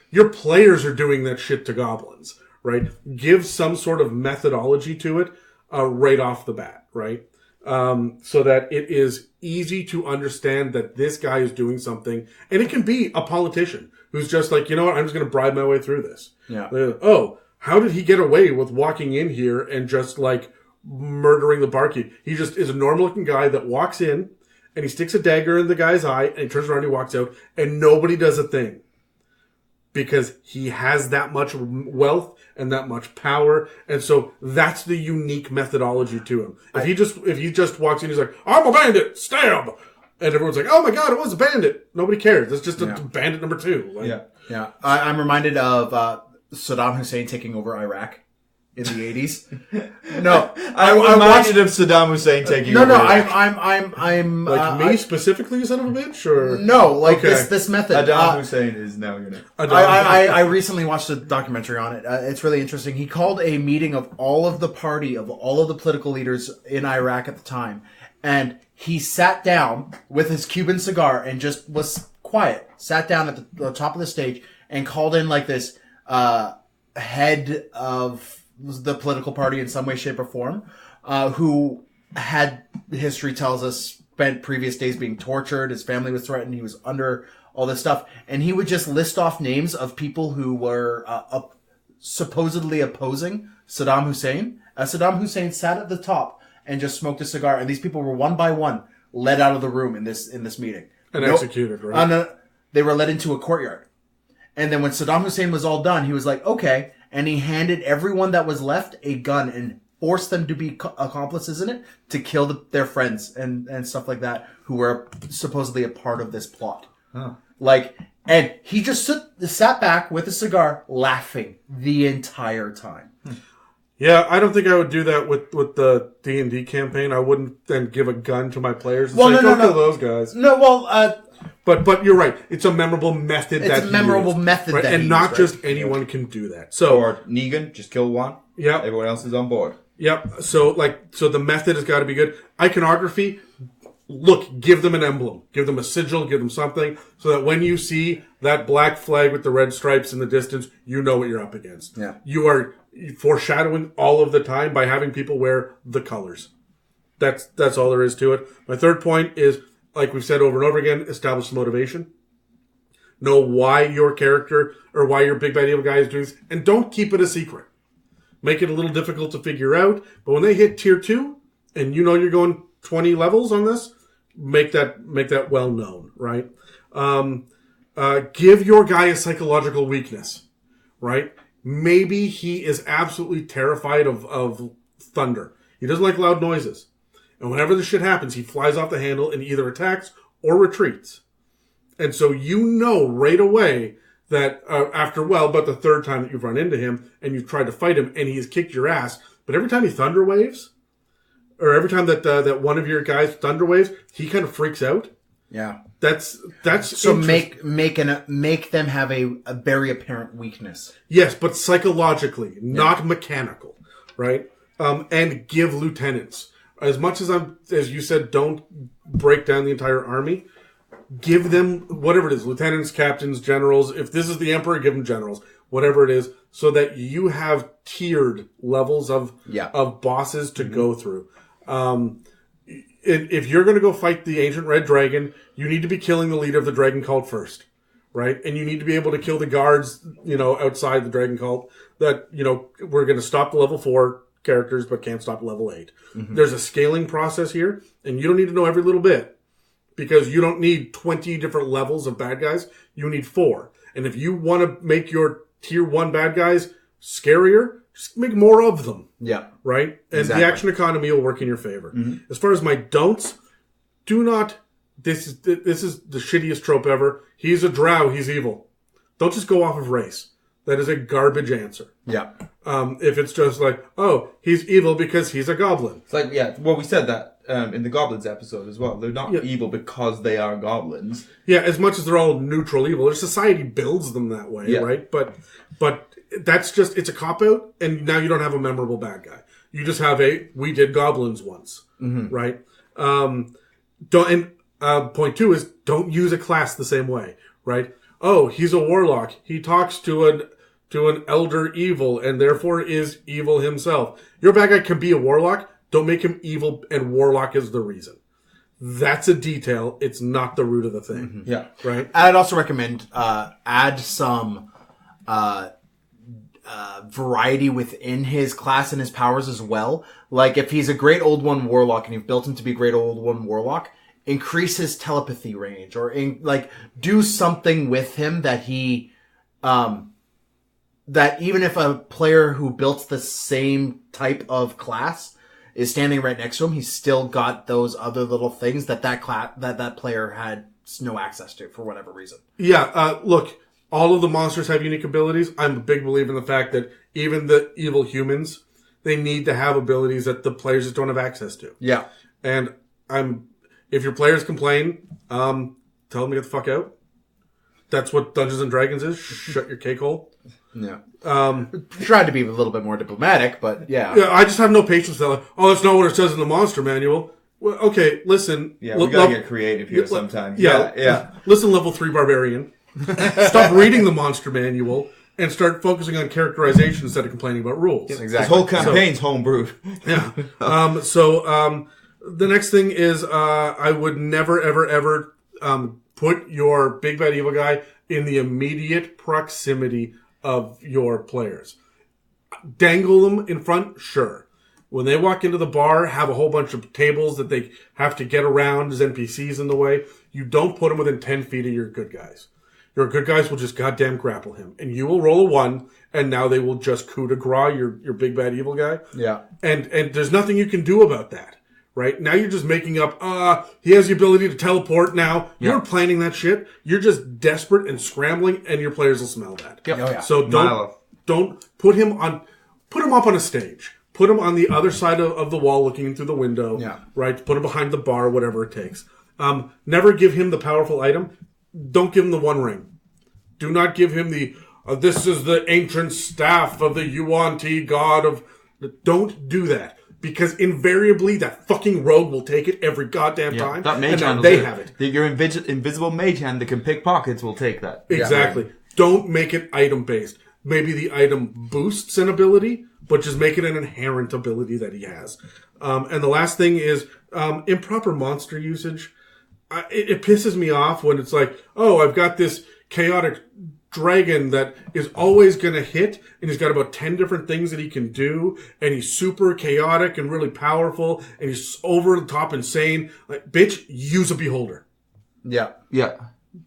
Your players are doing that shit to goblins, right? Give some sort of methodology to it right off the bat, right? So that it is easy to understand that this guy is doing something, and it can be a politician who's just like, you know what, I'm just going to bribe my way through this. Yeah. Oh, how did he get away with walking in here and just like murdering the barkeep. He just is a normal looking guy that walks in and he sticks a dagger in the guy's eye and he turns around and he walks out and nobody does a thing. Because he has that much wealth and that much power. And so that's the unique methodology to him. If he just walks in, he's like, I'm a bandit, stab! And everyone's like, oh my god, it was a bandit. Nobody cares. That's just a bandit number 2. Like, yeah. I'm reminded of Saddam Hussein taking over Iraq in the 80s. No, I reminded of Saddam Hussein taking over. No, I'm like me specifically, you son of a bitch? Or no, like this method. Saddam Hussein is now your name. I recently watched a documentary on it. It's really interesting. He called a meeting of all of the political leaders in Iraq at the time, and he sat down with his Cuban cigar and just was quiet. Sat down at the top of the stage and called in like this head of the political party in some way, shape, or form, who had, history tells us, spent previous days being tortured. His family was threatened. He was under all this stuff. And he would just list off names of people who were supposedly opposing Saddam Hussein. Saddam Hussein sat at the top and just smoked a cigar. And these people were one by one led out of the room in this meeting. And executed, right? They were led into a courtyard. And then when Saddam Hussein was all done, he was like, okay. And he handed everyone that was left a gun and forced them to be accomplices in it to kill their friends and stuff like that who were supposedly a part of this plot. Huh. And he just sat back with a cigar laughing the entire time. Yeah, I don't think I would do that with the D&D campaign. I wouldn't then give a gun to my players and say, go kill those guys. No, well... But you're right. It's a memorable method. It's a memorable method, right? And not just anyone can do that. So, or Negan, just kill one. Yeah. Everyone else is on board. Yep. So the method has got to be good. Iconography. Look, give them an emblem, give them a sigil, give them something, so that when you see that black flag with the red stripes in the distance, you know what you're up against. Yeah. You are foreshadowing all of the time by having people wear the colors. That's all there is to it. My third point is, like we've said over and over again, establish motivation. Know why your character or why your big bad evil guy is doing this, and don't keep it a secret. Make it a little difficult to figure out, but when they hit tier 2, and you know you're going 20 levels on this, make that well known, right? Give your guy a psychological weakness, right? Maybe he is absolutely terrified of thunder. He doesn't like loud noises. And whenever this shit happens, he flies off the handle and either attacks or retreats. And so you know right away that after, about the third time that you've run into him and you've tried to fight him and he has kicked your ass, but every time he thunder waves, or every time that one of your guys thunder waves, he kind of freaks out. Yeah. That's so make them have a very apparent weakness. Yes, but psychologically, not mechanical, right? And give lieutenants. As much as you said, don't break down the entire army. Give them whatever it is, lieutenants, captains, generals. If this is the emperor, give them generals, whatever it is, so that you have tiered levels of bosses to go through. If you're going to go fight the ancient red dragon, you need to be killing the leader of the dragon cult first, right? And you need to be able to kill the guards, outside the dragon cult that, we're going to stop the level 4 characters, but can't stop level 8. Mm-hmm. There's a scaling process here, and you don't need to know every little bit, because you don't need 20 different levels of bad guys. You need 4. And if you want to make your tier 1 bad guys scarier, just make more of them. Yeah. Right? And the action economy will work in your favor. Mm-hmm. As far as my don'ts, do not, this is the shittiest trope ever. He's a drow, he's evil. Don't just go off of race. That is a garbage answer. Yeah. If it's just like, he's evil because he's a goblin. It's like, we said that in the goblins episode as well. They're not evil because they are goblins. Yeah, as much as they're all neutral evil. Their society builds them that way, right? But that's just, it's a cop-out, and now you don't have a memorable bad guy. You just have we did goblins once, right? Point 2 is, don't use a class the same way, right? Oh, he's a warlock. He talks to an elder evil and therefore is evil himself. Your bad guy can be a warlock. Don't make him evil and warlock is the reason. That's a detail. It's not the root of the thing. Mm-hmm. Yeah. Right? I'd also recommend add some variety within his class and his powers as well. Like if he's a Great Old One Warlock and you've built him to be Great Old One Warlock, increase his telepathy range or do something with him that he that even if a player who built the same type of class is standing right next to him, he's still got those other little things that that player had no access to for whatever reason. Yeah, look, all of the monsters have unique abilities. I'm a big believer in the fact that even the evil humans, they need to have abilities that the players just don't have access to. Yeah. And if your players complain, tell them to get the fuck out. That's what Dungeons and Dragons is. Shut your cake hole. Yeah. Tried to be a little bit more diplomatic, but yeah. Yeah, I just have no patience with that. Like, oh, that's not what it says in the monster manual. Well, okay, listen. Yeah, we gotta get creative here sometimes. Yeah. Listen, level 3 barbarian. Stop reading the monster manual and start focusing on characterization instead of complaining about rules. Exactly. This whole campaign's homebrewed. Yeah. The next thing is I would never, ever, ever put your big bad evil guy in the immediate proximity of your players. Dangle them in front, sure. When they walk into the bar, have a whole bunch of tables that they have to get around as NPCs in the way. You don't put them within 10 feet of your good guys. Your good guys will just goddamn grapple him. And you will roll a 1, and now they will just coup de grace your big bad evil guy. Yeah. And there's nothing you can do about that. Right? Now you're just making up, he has the ability to teleport now. Yeah. You're planning that shit. You're just desperate and scrambling, and your players will smell that. Yep. Oh, yeah. So don't put him up on a stage. Put him on the other side of the wall looking through the window. Yeah. Right? Put him behind the bar, whatever it takes. Never give him the powerful item. Don't give him the One Ring. Do not give him the, this is the ancient staff of the Yuan-Ti god of... Don't do that. Because invariably that fucking rogue will take it every goddamn time. That mage hand they have it. Your invisible mage hand that can pick pockets will take that. Exactly. Yeah. Don't make it item based. Maybe the item boosts an ability, but just make it an inherent ability that he has. And the last thing is improper monster usage. It pisses me off when it's like, oh, I've got this chaotic dragon that is always going to hit, and he's got about 10 different things that he can do, and he's super chaotic and really powerful, and he's over the top insane. Like, bitch, use a beholder. Yeah. Yeah.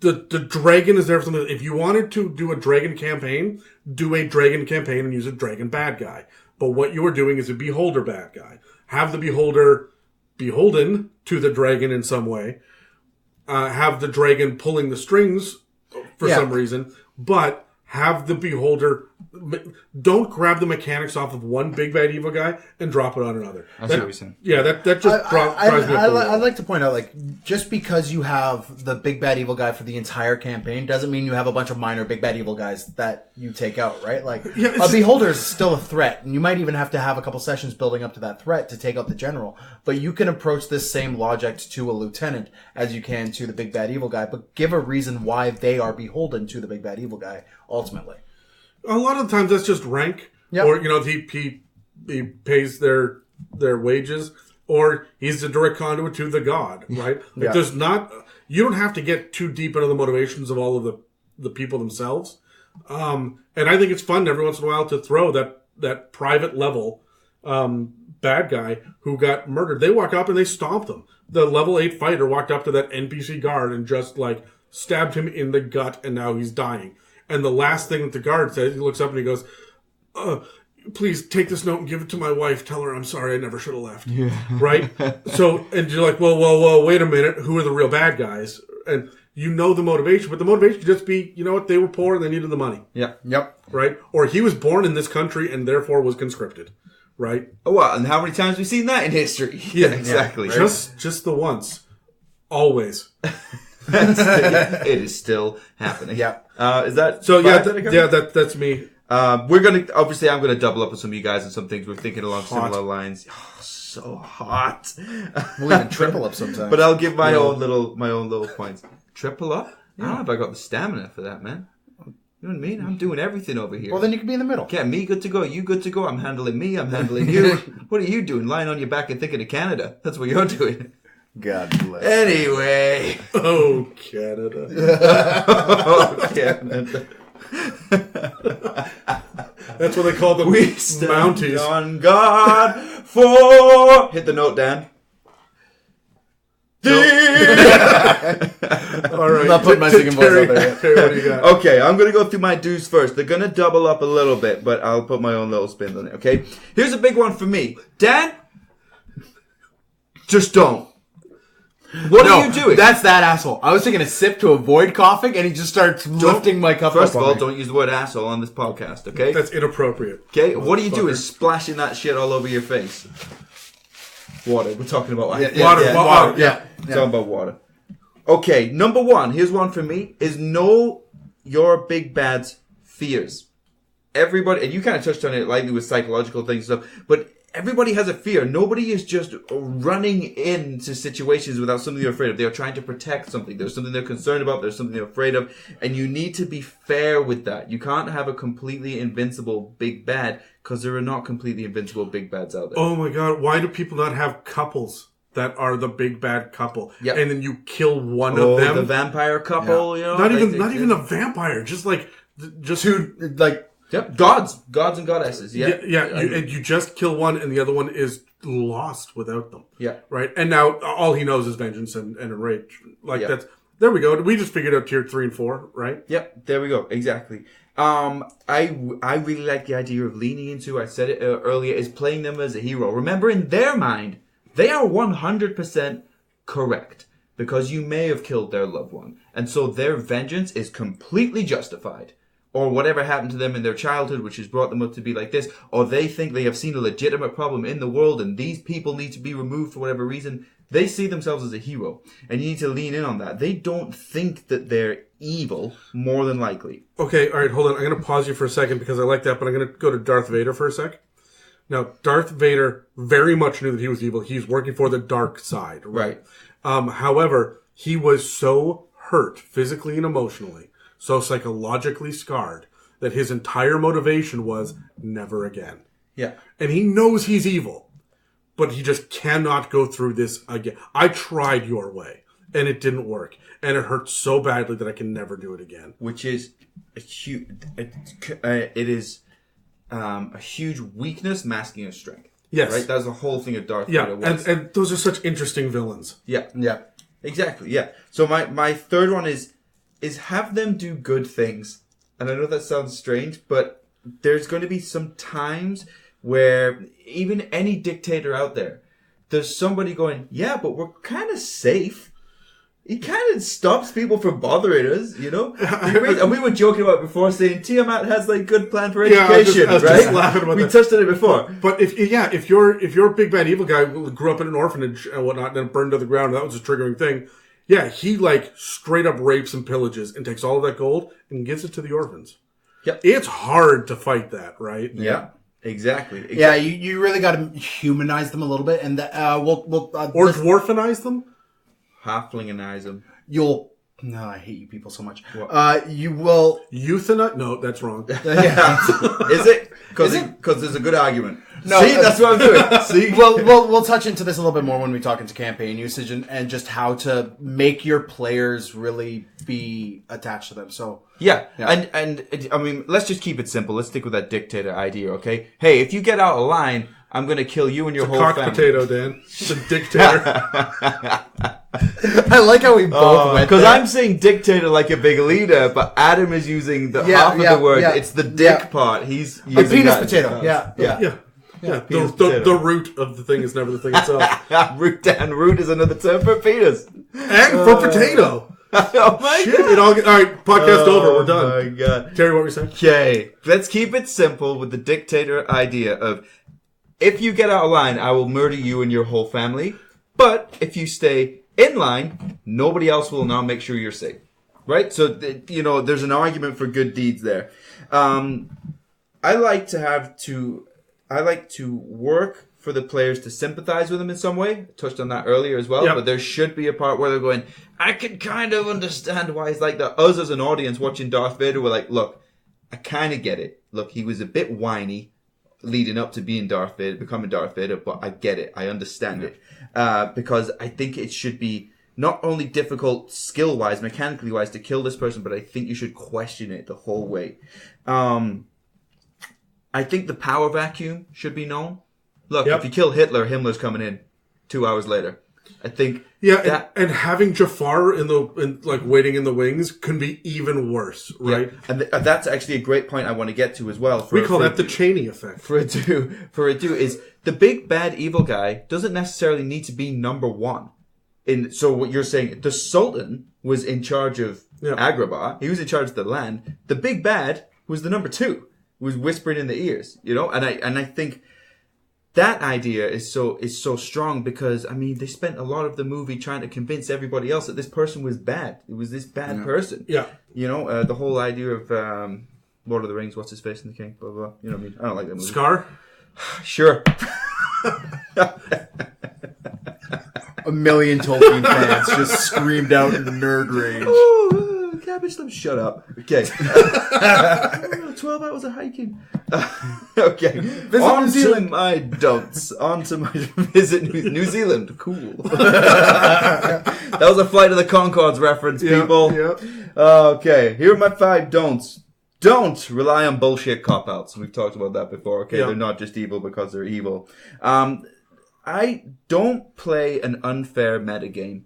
The dragon is there for something. If you wanted to do a dragon campaign, do a dragon campaign and use a dragon bad guy. But what you are doing is a beholder bad guy. Have the beholder beholden to the dragon in some way. Have the dragon pulling the strings for some reason. But have the beholder... Don't grab the mechanics off of one big bad evil guy and drop it on another. I see what you're saying. Yeah, that just drives me up. I'd like to point out, like, just because you have the big bad evil guy for the entire campaign doesn't mean you have a bunch of minor big bad evil guys that you take out, right? Like, a beholder is still a threat, and you might even have to have a couple sessions building up to that threat to take out the general. But you can approach this same logic to a lieutenant as you can to the big bad evil guy, but give a reason why they are beholden to the big bad evil guy, ultimately. A lot of the times that's just rank, or he pays their wages, or he's the direct conduit to the god, right? Like there's not, you don't have to get too deep into the motivations of all of the people themselves. And I think it's fun every once in a while to throw that private level bad guy who got murdered. They walk up and they stomp them. The level 8 fighter walked up to that NPC guard and just like stabbed him in the gut, and now he's dying. And the last thing that the guard says, he looks up and he goes, please take this note and give it to my wife. Tell her I'm sorry, I never should have left. Yeah. Right? So, and you're like, whoa, wait a minute. Who are the real bad guys? And you know the motivation, but the motivation could just be, you know what, they were poor and they needed the money. Yeah. Yep. Right? Or he was born in this country and therefore was conscripted. Right? Oh, well, and how many times have we seen that in history? Yeah, exactly. Right? Just the once. Always. It is still happening. Yeah. Is that so? That's me. We're gonna obviously. I'm gonna double up with some of you guys and some things we're thinking along similar lines. Oh, so hot. We'll even triple up sometimes. But I'll give my own little points. Triple up? Yeah. I don't know if I got the stamina for that, man. You know what I mean? I'm doing everything over here. Well, then you can be in the middle. Okay, me good to go. You good to go. I'm handling me. I'm handling you. What are you doing? Lying on your back and thinking of Canada. That's what you're doing. God bless. Anyway. Oh, Canada. Oh, Canada. That's what they call them. We stand Mounties. on guard for... Hit the note, Dan. All right. I'm not putting my singing voice out there yet. Terry, what do you got? Okay, I'm going to go through my do's first. They're going to double up a little bit, but I'll put my own little spin on it, okay? Here's a big one for me. Dan, just don't. What are you doing? That's that asshole. I was taking a sip to avoid coughing, and he just starts lifting my cup First up of on all, me. don't use the word asshole on this podcast, okay? That's inappropriate. Okay, what you do is splashing that shit all over your face. Water. We're talking about Yeah. Talking about water. Okay, number one. Here's one for me: is know your big bad's fears. Everybody, and you kind of touched on it lightly with psychological things and stuff, but everybody has a fear. Nobody is just running into situations without something they're afraid of. They are trying to protect something. There's something they're concerned about. There's something they're afraid of. And you need to be fair with that. You can't have a completely invincible big bad because there are not completely invincible big bads out there. Oh my god, why do people not have couples that are the big bad couple? Yep. And then you kill one of them? The vampire couple, you know? Not even a vampire, just Two, like... Yep, gods and goddesses, yeah. And you just kill one and the other one is lost without them. Yeah. Right? And now all he knows is vengeance and enrage. Yeah. There we go. We just figured out tier 3 and 4, right? Yep, there we go. Exactly. I really like the idea of leaning into, I said it earlier, is playing them as a hero. Remember, in their mind, they are 100% correct because you may have killed their loved one. And so their vengeance is completely justified. Or whatever happened to them in their childhood, which has brought them up to be like this. Or they think they have seen a legitimate problem in the world and these people need to be removed for whatever reason. They see themselves as a hero. And you need to lean in on that. They don't think that they're evil, more than likely. Okay, all right, hold on. I'm going to pause you for a second because I like that, but I'm going to go to Darth Vader for a sec. Now, Darth Vader very much knew that he was evil. He's working for the dark side, right? However, he was so hurt physically and emotionally, so psychologically scarred, that his entire motivation was never again. Yeah. And he knows he's evil, but he just cannot go through this again. I tried your way, and it didn't work. And it hurt so badly that I can never do it again. Which is a huge... a huge weakness masking a strength. Yes. Right? That's the whole thing of Darth Vader was. And those are such interesting villains. Yeah. Yeah. Exactly, yeah. So my third one is have them do good things. And I know that sounds strange, but there's going to be some times where even any dictator out there, there's somebody going, yeah, but we're kind of safe. He kind of stops people from bothering us, you know? And we were joking about it before, saying Tiamat has like good plan for education, I was right? just laughing about we that. touched on it before. But if you're a big bad evil guy who grew up in an orphanage and whatnot, and then burned to the ground, and that was a triggering thing. Yeah, he like straight up rapes and pillages and takes all of that gold and gives it to the orphans. Yep. It's hard to fight that, right? Yeah. Exactly. Yeah, you really got to humanize them a little bit, and Or dwarfinize them. Halflinginize them. No, I hate you people so much. What? You will Euthanize? No, that's wrong. Yeah. Is it? Because there's a good argument. No, See, that's what I'm doing. See? We'll touch into this a little bit more when we talk into campaign usage and just how to make your players really be attached to them. So Yeah. And I mean, let's just keep it simple. Let's stick with that dictator idea, okay? Hey, if you get out of line, I'm going to kill you and your whole Cock family. potato, Dan. It's a dictator. I like how we both went Because there. I'm saying dictator like a big leader, but Adam is using the half of the word. yeah. It's the dick part. He's A using penis that. potato. Yeah. Yeah. penis potato. The root of the thing is never the thing itself. Root is another term for penis. And for potato. Oh my Shit, all right, podcast over. We're done. Oh my god. Terry, what were you saying? Okay, let's keep it simple with the dictator idea of, if you get out of line, I will murder you and your whole family. But if you stay in line, nobody else will now make sure you're safe. Right? So, there's an argument for good deeds there. I like to work for the players to sympathize with them in some way. I touched on that earlier as well. Yep. But there should be a part where they're going, I can kind of understand why he's like that. Us as an audience watching Darth Vader, we're like, look, I kind of get it. Look, he was a bit whiny leading up to being Darth Vader, becoming Darth Vader, but I get it. I understand it. Because I think it should be not only difficult skill-wise, mechanically-wise, to kill this person, but I think you should question it the whole way. I think the power vacuum should be known. Look, Yep. if you kill Hitler, Himmler's coming in 2 hours later. I think and having Jafar waiting in the wings can be even worse, right? Yeah. And that's actually a great point I want to get to as well. We call that the Cheney effect. For Adu is the big bad evil guy doesn't necessarily need to be number one. So what you're saying, the Sultan was in charge of Agrabah. He was in charge of the land. The big bad was the number two, who was whispering in the ears, you know? And I think that idea is so strong because, I mean, they spent a lot of the movie trying to convince everybody else that this person was bad. It was this bad person. Yeah. You know, the whole idea of Lord of the Rings, what's his face in the king, blah, blah, blah. You know what I mean? I don't like that movie. Scar? Sure. A million Tolkien fans just screamed out in nerd rage. Oh, cabbage them, shut up. Okay. 12 hours of hiking. Okay. On to my don'ts. On to my visit New Zealand. Cool. That was a Flight of the Conchords reference, people. Yep. Okay. Here are my 5 don'ts. Don't rely on bullshit cop-outs. We've talked about that before. Okay. They're not just evil because they're evil. I don't play an unfair metagame.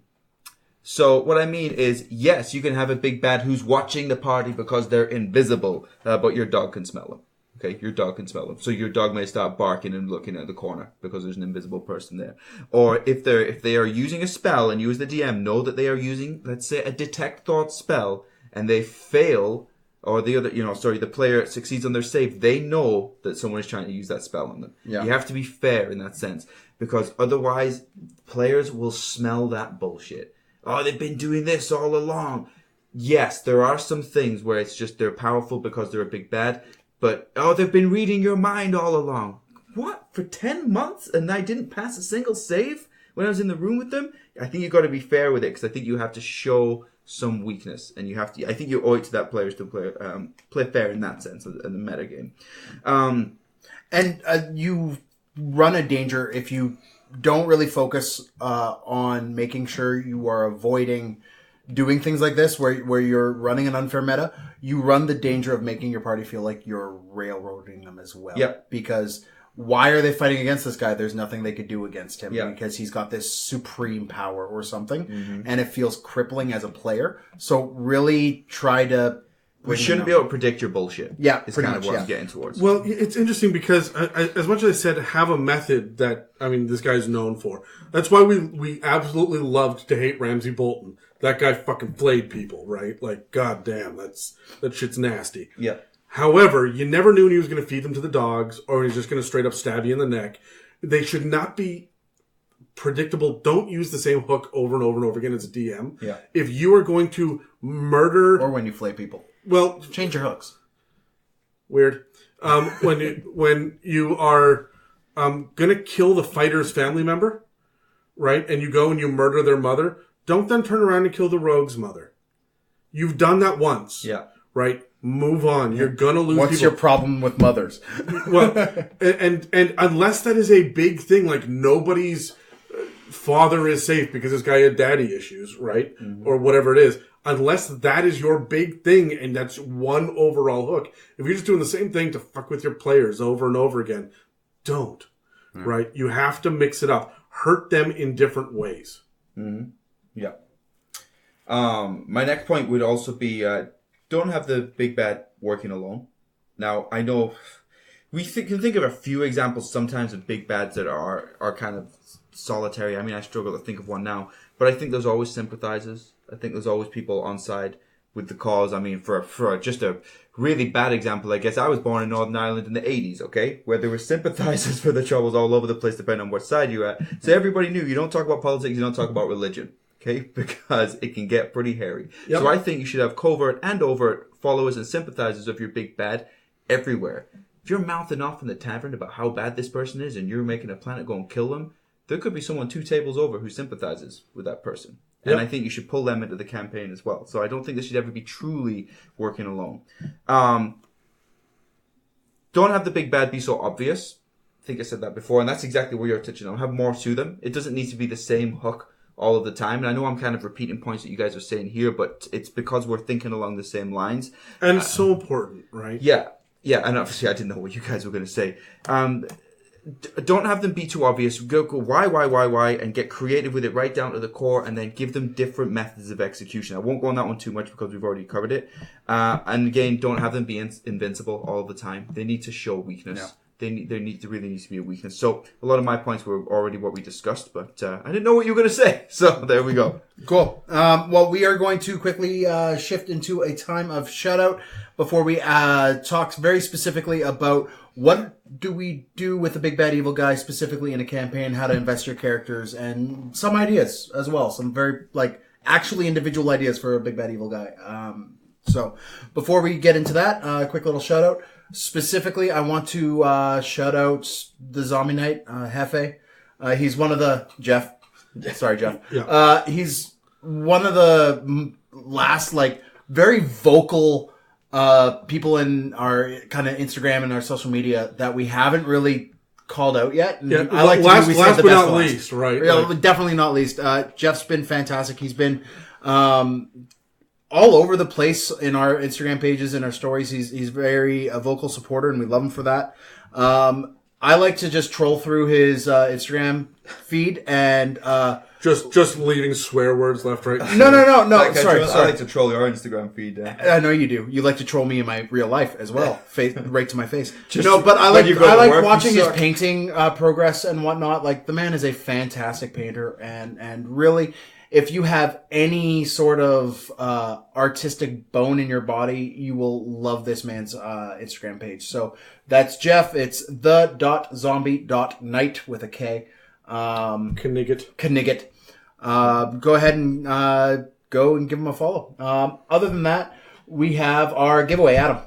So what I mean is, yes, you can have a big bad who's watching the party because they're invisible, but your dog can smell them. Okay, your dog can smell them. So your dog may start barking and looking at the corner because there's an invisible person there. Or if they are using a spell and you as the DM know that they are using, let's say, a detect thought spell and they fail, or the player succeeds on their save, they know that someone is trying to use that spell on them. Yeah. You have to be fair in that sense because otherwise players will smell that bullshit. Oh, they've been doing this all along. Yes, there are some things where it's just they're powerful because they're a big bad. But, they've been reading your mind all along. What? For 10 months? And I didn't pass a single save when I was in the room with them? I think you've got to be fair with it because I think you have to show some weakness. And I think you owe it to that players to play fair in that sense in the metagame. And you run a danger if you don't really focus on making sure you are avoiding doing things like this where you're running an unfair meta. You run the danger of making your party feel like you're railroading them as well. Yep. Because why are they fighting against this guy? There's nothing they could do against him because he's got this supreme power or something. Mm-hmm. And it feels crippling as a player. So really try to... We shouldn't be able to predict your bullshit. Yeah, it's kind of what I'm getting towards. Well, it's interesting because as much as I said, have a method that, I mean, this guy's known for. That's why we absolutely loved to hate Ramsay Bolton. That guy fucking flayed people, right? Like, goddamn, that shit's nasty. Yeah. However, you never knew when he was going to feed them to the dogs or he's just going to straight up stab you in the neck. They should not be predictable. Don't use the same hook over and over and over again as a DM. Yeah. If you are going to murder... Or when you flay people. Well... Change your hooks. Weird. When you are going to kill the fighter's family member, right, and you go and you murder their mother, don't then turn around and kill the rogue's mother. You've done that once. Yeah. Right? Move on. You're going to lose What's people. your problem with mothers? Well, and unless that is a big thing, like nobody's father is safe because this guy had daddy issues, right? Mm-hmm. Or whatever it is. Unless that is your big thing and that's one overall hook. If you're just doing the same thing to fuck with your players over and over again, don't. Mm-hmm. Right? You have to mix it up. Hurt them in different ways. Mm-hmm. Yeah. My next point would also be don't have the big bad working alone. Now, I know we can think of a few examples sometimes of big bads that are kind of solitary. I mean, I struggle to think of one now, but I think there's always sympathizers. I think there's always people on side with the cause. I mean, for just a really bad example, I guess I was born in Northern Ireland in the 80s, okay? Where there were sympathizers for the Troubles all over the place, depending on what side you're at. So everybody knew you don't talk about politics, you don't talk about religion, okay? Because it can get pretty hairy. Yep. So I think you should have covert and overt followers and sympathizers of your big bad everywhere. If you're mouthing off in the tavern about how bad this person is and you're making a plan to go and kill them, there could be someone 2 tables over who sympathizes with that person. And I think you should pull them into the campaign as well. So I don't think this should ever be truly working alone. Don't have the big bad be so obvious. I think I said that before, and that's exactly where you're touching on. Have more to them. It doesn't need to be the same hook all of the time. And I know I'm kind of repeating points that you guys are saying here, but it's because we're thinking along the same lines. And it's so important, right? Yeah. Yeah, and obviously I didn't know what you guys were going to say. Don't have them be too obvious. Go why, and get creative with it right down to the core, and then give them different methods of execution. I won't go on that one too much because we've already covered it. And again, don't have them be invincible all the time. They need to show weakness. Yeah. There really needs to be a weakness. So a lot of my points were already what we discussed, but I didn't know what you were going to say. So there we go. Cool. Well, we are going to quickly shift into a time of shout out before we talk very specifically about what do we do with the big bad evil guy specifically in a campaign, how to invest your characters, and some ideas as well. Some very actually individual ideas for a big bad evil guy. So before we get into that, a quick little shout out. Specifically, I want to shout out the Zombie Knight, Hefe. He's one of the... Jeff. Sorry, Jeff. Yeah. He's one of the last, very vocal people in our kind of Instagram and our social media that we haven't really called out yet. And yeah, I like last to but not least, right? Yeah, definitely not least. Jeff's been fantastic. He's been... all over the place in our Instagram pages and our stories. He's very a vocal supporter, and we love him for that. I like to just troll through his Instagram feed and just leaving swear words left, right. No. Sorry. I like to troll your Instagram feed. I know you do. You like to troll me in my real life as well, right to my face. But I like watching his painting progress and whatnot. Like, the man is a fantastic painter, and really, if you have any sort of artistic bone in your body, you will love this man's Instagram page. So that's Jeff. It's the.zombie.night with a K. Knigget. Go ahead and go and give him a follow. Other than that, we have our giveaway. Adam.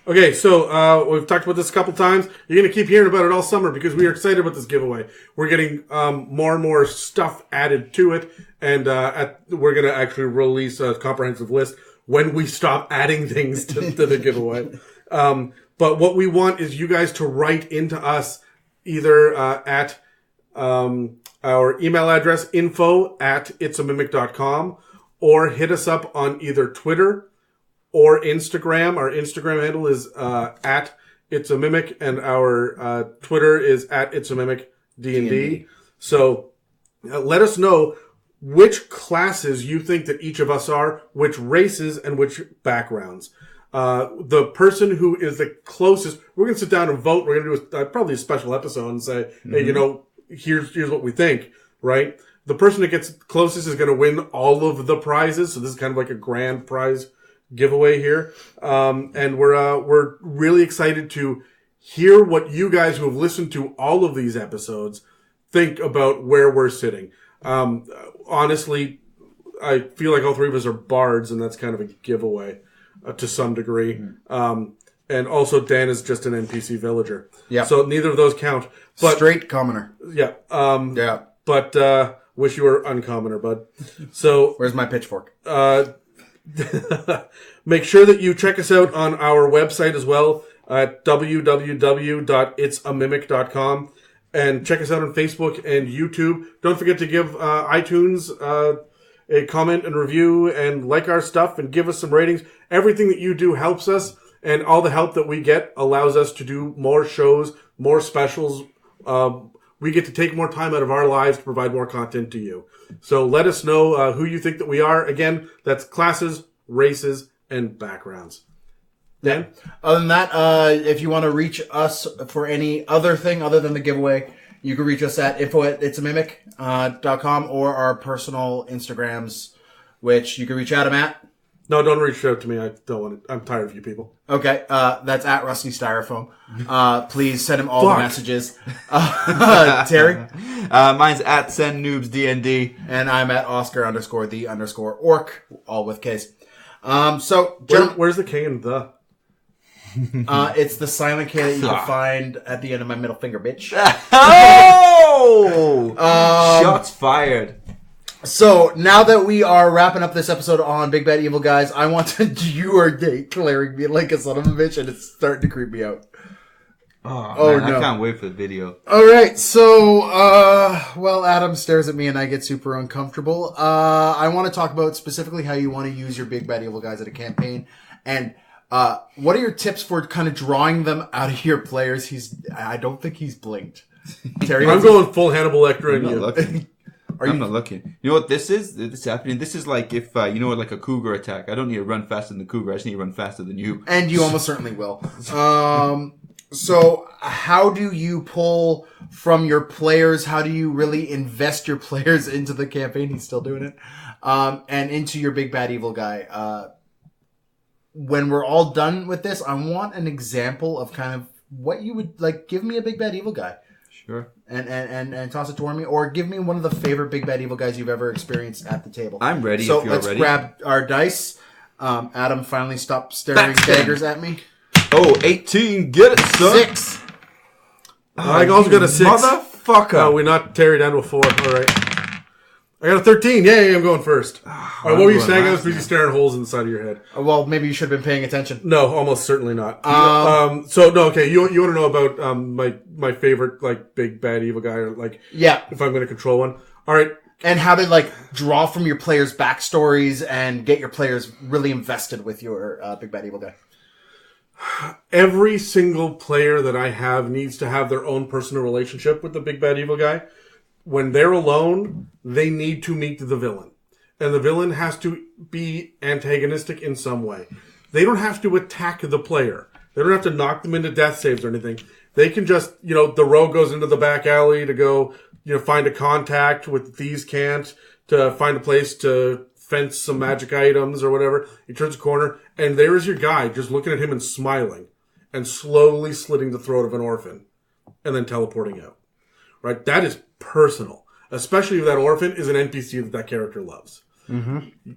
Okay, so we've talked about this a couple times. You're going to keep hearing about it all summer because we are excited about this giveaway. We're getting more and more stuff added to it, and we're going to actually release a comprehensive list when we stop adding things to the giveaway. But what we want is you guys to write into us either at our email address, info@itsamimic.com, or hit us up on either Twitter or Instagram. Our Instagram handle is at It's a Mimic, and our Twitter is at It's a Mimic D&D. So let us know which classes you think that each of us are, which races, and which backgrounds. The person who is the closest, we're going to sit down and vote. We're going to do probably a special episode and say, hey, here's what we think, right? The person that gets closest is going to win all of the prizes. So this is kind of like a grand prize giveaway here. And we're really excited to hear what you guys who have listened to all of these episodes think about where we're sitting. Honestly, I feel like all three of us are bards, and that's kind of a giveaway to some degree. And also Dan is just an NPC villager. Yeah. So neither of those count. But straight commoner. Yeah. But wish you were uncommoner, bud. So where's my pitchfork? Make sure that you check us out on our website as well at www.itsamimic.com, and check us out on Facebook and YouTube. Don't forget to give iTunes a comment and review, and like our stuff, and give us some ratings. Everything that you do helps us, and all the help that we get allows us to do more shows, more specials. We get to take more time out of our lives to provide more content to you. So let us know who you think that we are. Again, that's classes, races, and backgrounds. Dan? Other than that, if you want to reach us for any other thing other than the giveaway, you can reach us at info@itsamimic.com or our personal Instagrams, which you can reach Adam at. No, don't reach out to me. I don't want it. I'm tired of you people. Okay, that's at Rusty Styrofoam. Please send him all the messages. Terry? Mine's at SendNoobsDND. And I'm at Oscar_the_orc, all with K's. So, where's the K in the? It's the silent K that you can find at the end of my middle finger, bitch. Oh! Shots fired. So, now that we are wrapping up this episode on Big Bad Evil Guys, I want to... You are declaring me like a son of a bitch, and it's starting to creep me out. Oh man, no. I can't wait for the video. Alright, so, well, Adam stares at me and I get super uncomfortable. I want to talk about specifically how you want to use your Big Bad Evil Guys at a campaign, and What are your tips for kind of drawing them out of your players? I don't think he's blinked. Terry, I'm going full Hannibal Lecter I'm on not you. looking. I'm not looking. You know what this is? This is happening. This is like if, like a cougar attack. I don't need to run faster than the cougar. I just need to run faster than you. And you almost certainly will. So how do you pull from your players? How do you really invest your players into the campaign? He's still doing it. And into your big bad evil guy. When we're all done with this, I want an example of kind of what you would like. Give me a big bad evil guy. Sure. And toss it toward me, or give me one of the favorite big bad evil guys you've ever experienced at the table. I'm ready. So if you're let's ready. grab our dice. Adam finally stopped staring daggers at me. Oh, 18. Get it, son. 6. I also got a 6. Motherfucker. Oh, we knocked Terry down to a 4. All right. I got a 13. Yay, I'm going first. All right, what were you saying? I was busy staring holes in the side of your head. Well, maybe you should have been paying attention. No, almost certainly not. Okay. You want to know about my favorite like big bad evil guy, or like if I'm going to control one. All right. And how to like draw from your players' backstories and get your players really invested with your big bad evil guy. Every single player that I have needs to have their own personal relationship with the big bad evil guy. When they're alone, they need to meet the villain. And the villain has to be antagonistic in some way. They don't have to attack the player. They don't have to knock them into death saves or anything. They can just, the rogue goes into the back alley to go, find a contact with the thieves can't, to find a place to fence some magic items or whatever. He turns a corner, and there is your guy just looking at him and smiling and slowly slitting the throat of an orphan and then teleporting out. Right? That is personal, especially if that orphan is an NPC that character loves. Mm-hmm.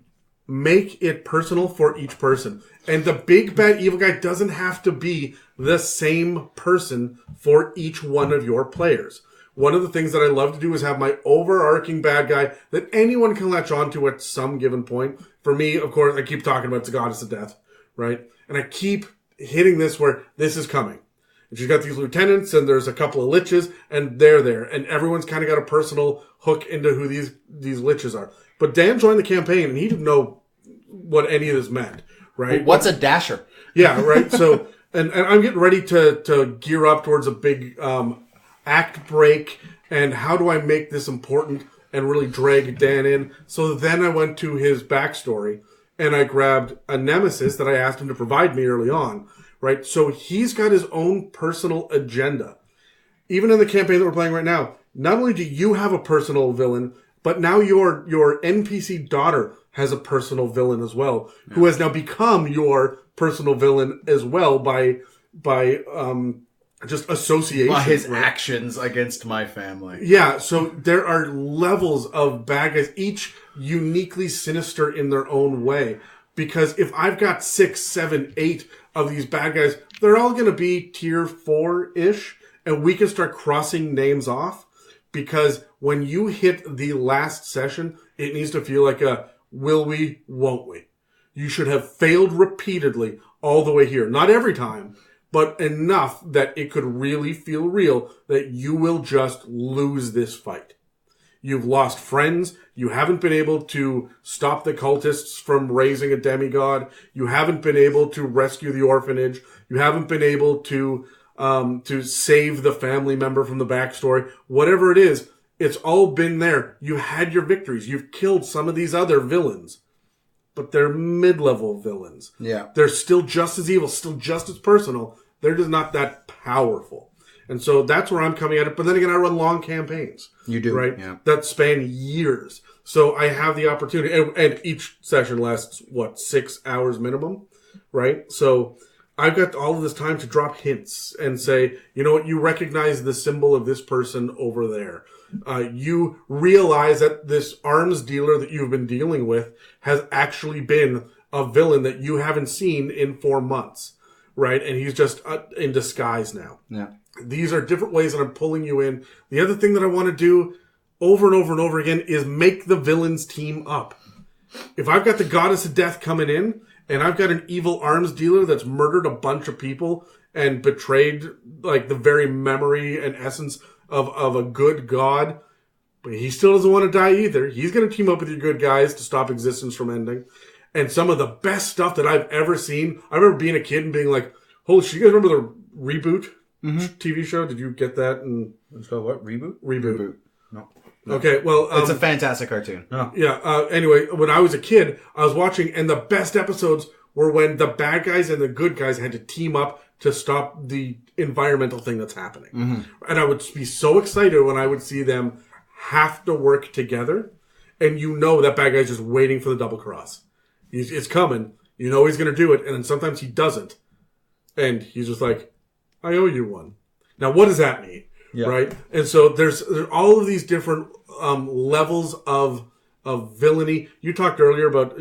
Make it personal for each person. And the big bad evil guy doesn't have to be the same person for each one of your players. One of the things that I love to do is have my overarching bad guy that anyone can latch onto at some given point. For me, of course, I keep talking about the goddess of death, right? And I keep hitting this where this is coming. And she's got these lieutenants, and there's a couple of liches, and they're there. And everyone's kind of got a personal hook into who these liches are. But Dan joined the campaign, and he didn't know what any of this meant, right? What's a dasher? Yeah, right. So, and I'm getting ready to gear up towards a big act break, and how do I make this important and really drag Dan in? So then I went to his backstory, and I grabbed a nemesis that I asked him to provide me early on. Right, so he's got his own personal agenda. Even in the campaign that we're playing right now, not only do you have a personal villain, but now your NPC daughter has a personal villain as well, who has now become your personal villain as well by just association. By his actions against my family. Yeah, so there are levels of bad guys, each uniquely sinister in their own way. Because if I've got 6, 7, 8 of these bad guys, they're all going to be tier 4-ish, and we can start crossing names off. Because when you hit the last session, it needs to feel like a will we, won't we. You should have failed repeatedly all the way here. Not every time, but enough that it could really feel real that you will just lose this fight. You've lost friends. You haven't been able to stop the cultists from raising a demigod. You haven't been able to rescue the orphanage. You haven't been able to save the family member from the backstory. Whatever it is, it's all been there. You've had your victories. You've killed some of these other villains, but they're mid-level villains. Yeah. They're still just as evil, still just as personal. They're just not that powerful. And so that's where I'm coming at it. But then again, I run long campaigns. You do, right? Yeah. That span years. So I have the opportunity, and each session lasts, 6 hours minimum, right? So I've got all of this time to drop hints and say, you know what, you recognize the symbol of this person over there. You realize that this arms dealer that you've been dealing with has actually been a villain that you haven't seen in 4 months, right? And he's just in disguise now. Yeah. These are different ways that I'm pulling you in. The other thing that I want to do over and over and over again is make the villains team up. If I've got the goddess of death coming in, and I've got an evil arms dealer that's murdered a bunch of people and betrayed like the very memory and essence of a good god, but he still doesn't want to die either. He's going to team up with your good guys to stop existence from ending. And some of the best stuff that I've ever seen, I remember being a kid and being like, holy shit, you guys remember the Reboot TV show? Did you get that? And So what? Reboot? Reboot. No. Okay, well... It's a fantastic cartoon. No. Yeah, anyway, when I was a kid, I was watching, and the best episodes were when the bad guys and the good guys had to team up to stop the environmental thing that's happening. And I would be so excited when I would see them have to work together, and you know that bad guy's just waiting for the double cross. It's coming. You know he's going to do it, and then sometimes he doesn't. And he's just like, I owe you one. Now, what does that mean? Yeah. Right? And so there's all of these different levels of villainy. You talked earlier about,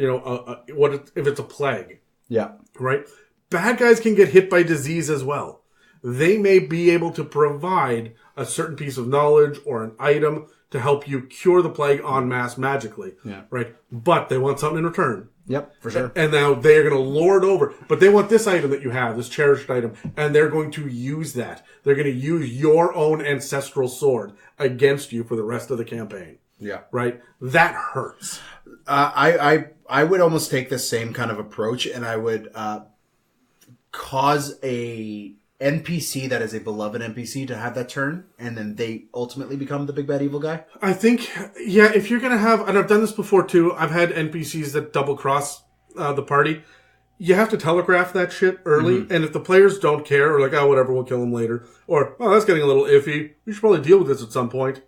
what if it's a plague. Yeah. Right? Bad guys can get hit by disease as well. They may be able to provide a certain piece of knowledge or an item to help you cure the plague en masse magically. Yeah. Right? But they want something in return. Yep, for sure. And now they are going to lord over. But they want this item that you have, this cherished item, and they're going to use that. They're going to use your own ancestral sword against you for the rest of the campaign. Yeah. Right? That hurts. I would almost take the same kind of approach, and I would cause a NPC that is a beloved NPC to have that turn, and then they ultimately become the big bad evil guy. I think, yeah, if you're going to have, and I've done this before too, I've had NPCs that double cross the party. You have to telegraph that shit early, and if the players don't care, or like, oh, whatever, we'll kill him later, or, oh, that's getting a little iffy, we should probably deal with this at some point.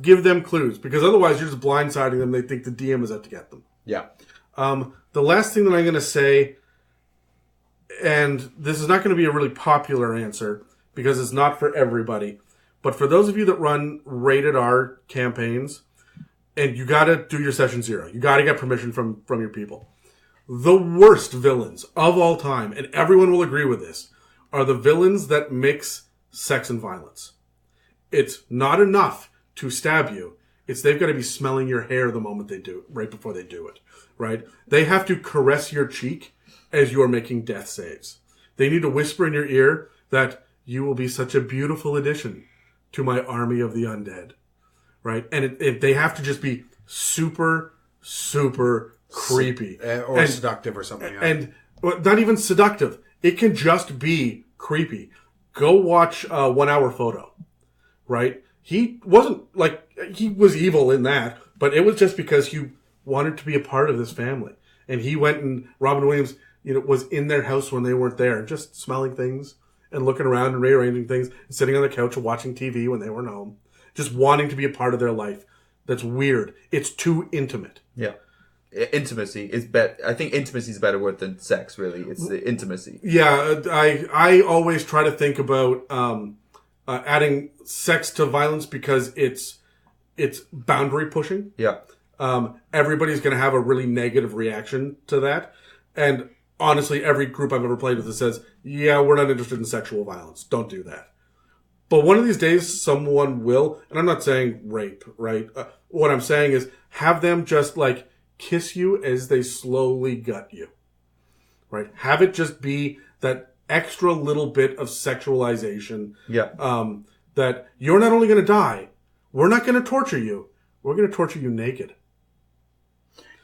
Give them clues, because otherwise you're just blindsiding them. They think the DM is out to get them. Yeah. The last thing that I'm going to say, and this is not going to be a really popular answer because it's not for everybody, but for those of you that run rated R campaigns, and you got to do your session 0, you got to get permission from your people. The worst villains of all time, and everyone will agree with this, are the villains that mix sex and violence. It's not enough to stab you. It's they've got to be smelling your hair the moment they do it, right before they do it, right? They have to caress your cheek as you are making death saves. They need to whisper in your ear that you will be such a beautiful addition to my army of the undead, right? And they have to just be super, super creepy. Or seductive or something. Yeah. And not even seductive. It can just be creepy. Go watch 1 Hour Photo, right? He wasn't like, he was evil in that, but it was just because he wanted to be a part of this family. And he went, and Robin Williams, was in their house when they weren't there, just smelling things and looking around and rearranging things and sitting on the couch and watching TV when they weren't home. Just wanting to be a part of their life. That's weird. It's too intimate. Yeah. Intimacy is better. I think intimacy is a better word than sex, really. It's the intimacy. Yeah, I always try to think about adding sex to violence because it's boundary pushing. Yeah. Everybody's going to have a really negative reaction to that. And honestly, every group I've ever played with that says, yeah, we're not interested in sexual violence. Don't do that. But one of these days, someone will, and I'm not saying rape, right? What I'm saying is have them just like kiss you as they slowly gut you, right? Have it just be that extra little bit of sexualization. Yeah. That you're not only going to die, we're not going to torture you. We're going to torture you naked.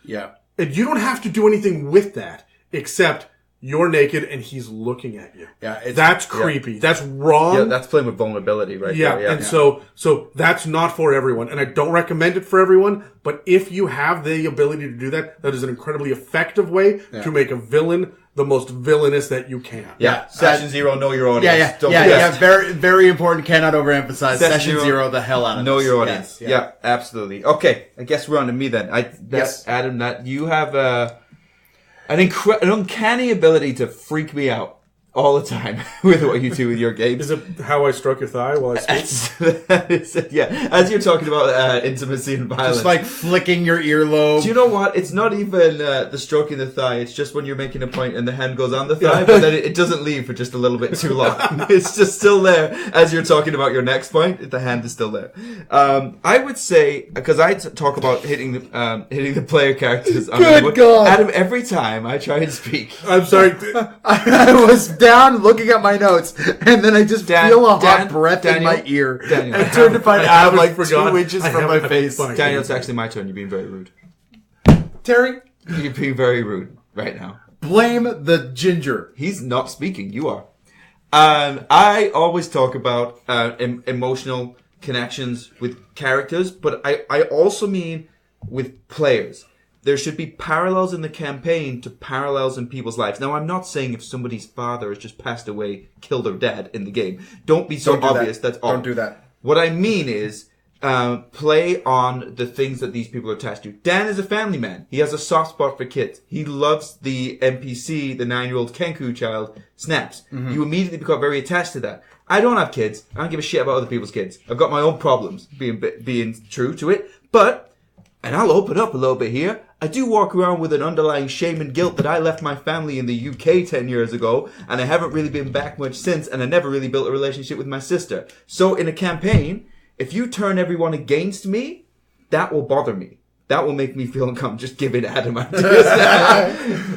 Yeah. And you don't have to do anything with that, except you're naked and he's looking at you. Yeah, that's creepy. Yeah. That's wrong. Yeah, that's playing with vulnerability, right? Yeah, there. Yeah. And so that's not for everyone. And I don't recommend it for everyone, but if you have the ability to do that, that is an incredibly effective way to make a villain the most villainous that you can. Yeah. Session 0, know your audience. Yeah. Very, very important. Cannot overemphasize. Session 0, the hell out of know this. your audience. Yes, yeah, absolutely. Okay, I guess we're on to me then. Yes. Adam, that you have an uncanny ability to freak me out all the time with what you do with your games. Is it how I stroke your thigh while I speak? Yeah, as you're talking about intimacy and violence. Just like flicking your earlobe. Do you know what? It's not even the stroking the thigh. It's just when you're making a point and the hand goes on the thigh, but then it doesn't leave for just a little bit too long. It's just still there as you're talking about your next point. The hand is still there. I would say, because I talk about hitting the player characters. Good God. Adam, every time I try and speak. I'm sorry. I was down looking at my notes, and then I just feel a hot breath in my ear. Daniel, and I turned to find Adam like 2 inches from my face. Daniel, it's actually my turn. You're being very rude. Terry, You're being very rude right now. Blame the ginger. He's not speaking. You are. I always talk about emotional connections with characters, but I also mean with players. There should be parallels in the campaign to parallels in people's lives. Now, I'm not saying if somebody's father has just passed away, killed their dad in the game. Don't be so obvious. That's all. Don't do that. What I mean is, play on the things that these people are attached to. Dan is a family man. He has a soft spot for kids. He loves the NPC, the 9-year-old Kenku child, Snaps. Mm-hmm. You immediately become very attached to that. I don't have kids. I don't give a shit about other people's kids. I've got my own problems, being true to it. But, and I'll open up a little bit here, I do walk around with an underlying shame and guilt that I left my family in the UK 10 years ago, and I haven't really been back much since, and I never really built a relationship with my sister. So in a campaign, if you turn everyone against me, that will bother me. That will make me feel uncomfortable. Just giving Adam ideas.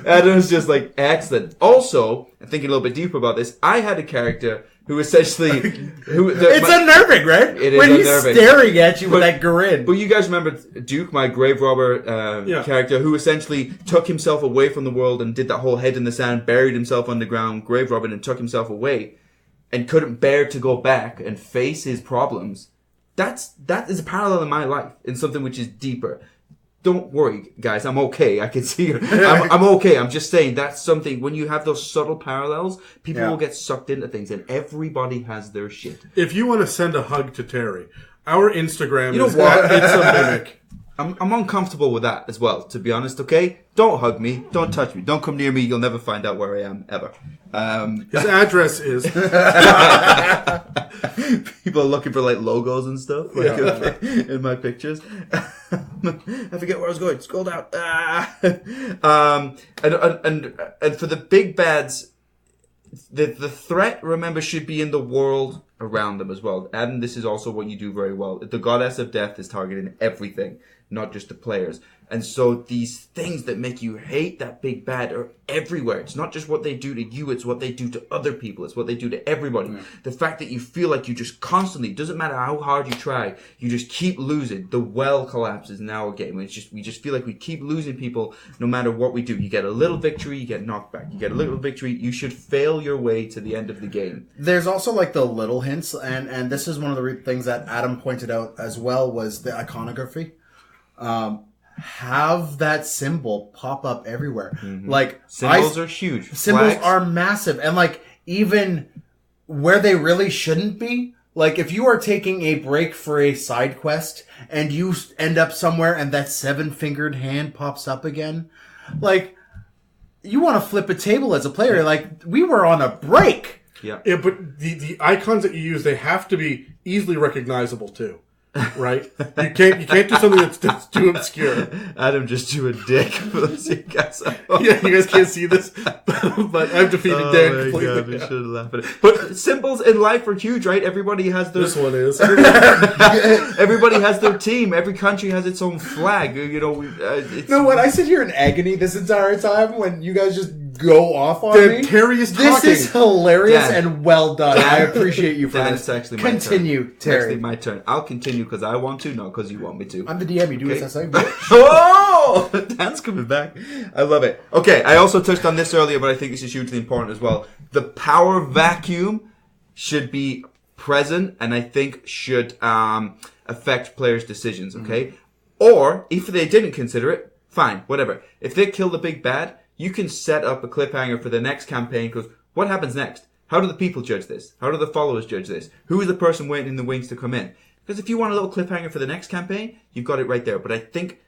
Adam's just like, excellent. Also, thinking a little bit deeper about this, I had a character who essentially... It's unnerving, right? It is when unnerving. He's staring at you with that grin. But you guys remember Duke, my grave robber character, who essentially took himself away from the world and did that whole head in the sand, buried himself underground, grave robbing, and took himself away, and couldn't bear to go back and face his problems. That is a parallel in my life, in something which is deeper. Don't worry, guys. I'm okay. I can see. I'm okay. I'm just saying that's something. When you have those subtle parallels, people will get sucked into things, and everybody has their shit. If you want to send a hug to Terry, our Instagram is what? It's a mimic. I'm uncomfortable with that as well, to be honest, okay? Don't hug me. Don't touch me. Don't come near me. You'll never find out where I am, ever. His address is... People are looking for, like, logos and stuff in my pictures. I forget where I was going. Scroll down. And for the big bads, the threat, remember, should be in the world around them as well. And this is also what you do very well. The goddess of death is targeting everything, not just the players. And so these things that make you hate that big bad are everywhere. It's not just what they do to you, it's what they do to other people. It's what they do to everybody. Mm. The fact that you feel like you just constantly, doesn't matter how hard you try, you just keep losing. The well collapses now again. We just feel like we keep losing people no matter what we do. You get a little victory, you get knocked back. You get a little victory, you should fail your way to the end of the game. There's also like the little hints, and this is one of the things that Adam pointed out as well, was the iconography. Have that symbol pop up everywhere. Mm-hmm. Like symbols are huge. Symbols are massive, and like even where they really shouldn't be. Like if you are taking a break for a side quest and you end up somewhere and that 7-fingered hand pops up again, like you want to flip a table as a player. Like we were on a break. Yeah, but the icons that you use, they have to be easily recognizable too. Right? You can't do something that's too obscure. Adam just drew a dick for those you guys. Yeah, you guys can't see this, but I've defeated Dan completely. God, we should laugh at it. But symbols in life are huge, right? Everybody has their... This one is. Everybody has their team. Every country has its own flag. You know, you know what? I sit here in agony this entire time when you guys just go off on me. Terry is talking. This is hilarious and well done. I appreciate you for this. It's actually my continue, turn. Terry. It's actually my turn. I'll continue because I want to, not because you want me to. I'm the DM. You do as I say. Oh! Dan's coming back. I love it. Okay, I also touched on this earlier, but I think this is hugely important as well. The power vacuum should be present, and I think should affect players' decisions, okay? Mm-hmm. Or, if they didn't consider it, fine, whatever. If they kill the big bad, you can set up a cliffhanger for the next campaign because what happens next? How do the people judge this? How do the followers judge this? Who is the person waiting in the wings to come in? Because if you want a little cliffhanger for the next campaign, you've got it right there. But I think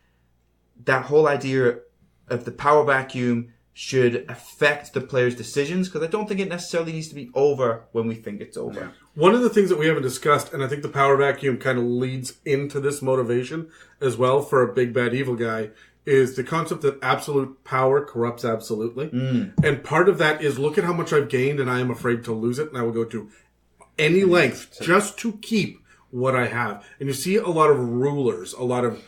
that whole idea of the power vacuum should affect the players' decisions because I don't think it necessarily needs to be over when we think it's over. Yeah. One of the things that we haven't discussed, and I think the power vacuum kind of leads into this motivation as well for a big bad evil guy, is the concept that absolute power corrupts absolutely. Mm. And part of that is look at how much I've gained and I am afraid to lose it and I will go to any length just to keep what I have. And you see a lot of rulers, a lot of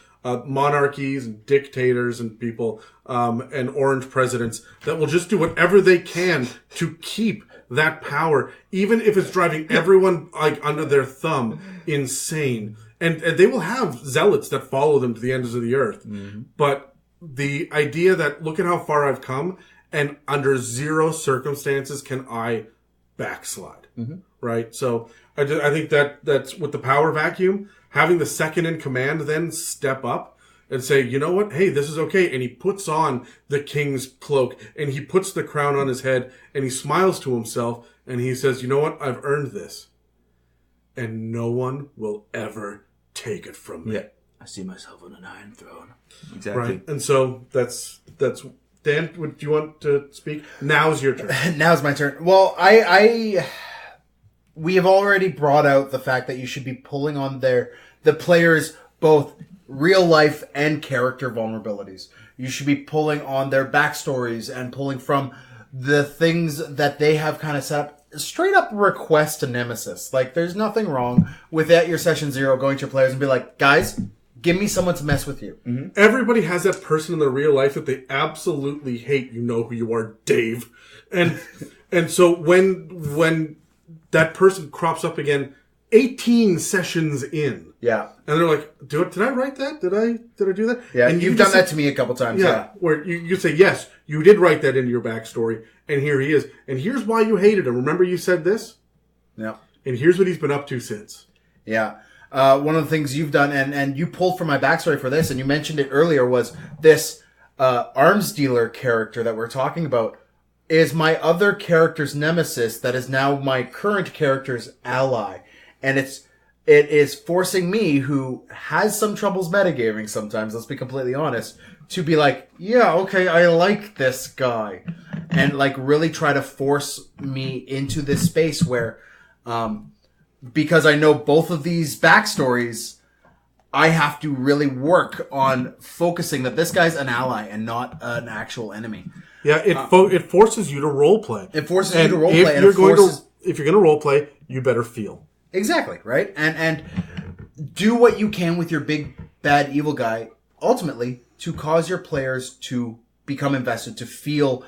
monarchies and dictators and people and orange presidents that will just do whatever they can to keep that power, even if it's driving everyone like under their thumb insane. And they will have zealots that follow them to the ends of the earth. Mm-hmm. But the idea that look at how far I've come, and under zero circumstances can I backslide. Right? So I think that's with the power vacuum, having the second in command then step up and say, you know what? Hey, this is okay. And he puts on the king's cloak and he puts the crown on his head and he smiles to himself and he says, you know what? I've earned this. And no one will ever take it from me. Yeah. I see myself on an iron throne. Exactly. Right. And so that's Dan, do you want to speak? Now's your turn. Now's my turn. Well, we have already brought out the fact that you should be pulling on the players' both real life and character vulnerabilities. You should be pulling on their backstories and pulling from the things that they have kind of set up. Straight up request a nemesis. Like, there's nothing wrong with at your session 0 going to your players and be like, guys, give me someone to mess with you. Mm-hmm. Everybody has that person in their real life that they absolutely hate. You know who you are, Dave. And so when that person crops up again 18 sessions in. Yeah. And they're like, did I write that? Did I do that? Yeah, and you've done that to me a couple times. Yeah. Where you say, yes, you did write that into your backstory, and here he is. And here's why you hated him. Remember you said this? Yeah. And here's what he's been up to since. Yeah. One of the things you've done, and you pulled from my backstory for this, and you mentioned it earlier, was this arms dealer character that we're talking about is my other character's nemesis that is now my current character's ally. And it is forcing me, who has some troubles metagaming sometimes, let's be completely honest, to be like, yeah, okay, I like this guy. And like really try to force me into this space where, because I know both of these backstories, I have to really work on focusing that this guy's an ally and not an actual enemy. Yeah, it forces you to role play. It forces you to role play. And if you're going to role play, you better feel. Exactly, right? And do what you can with your big, bad, evil guy, ultimately, to cause your players to become invested, to feel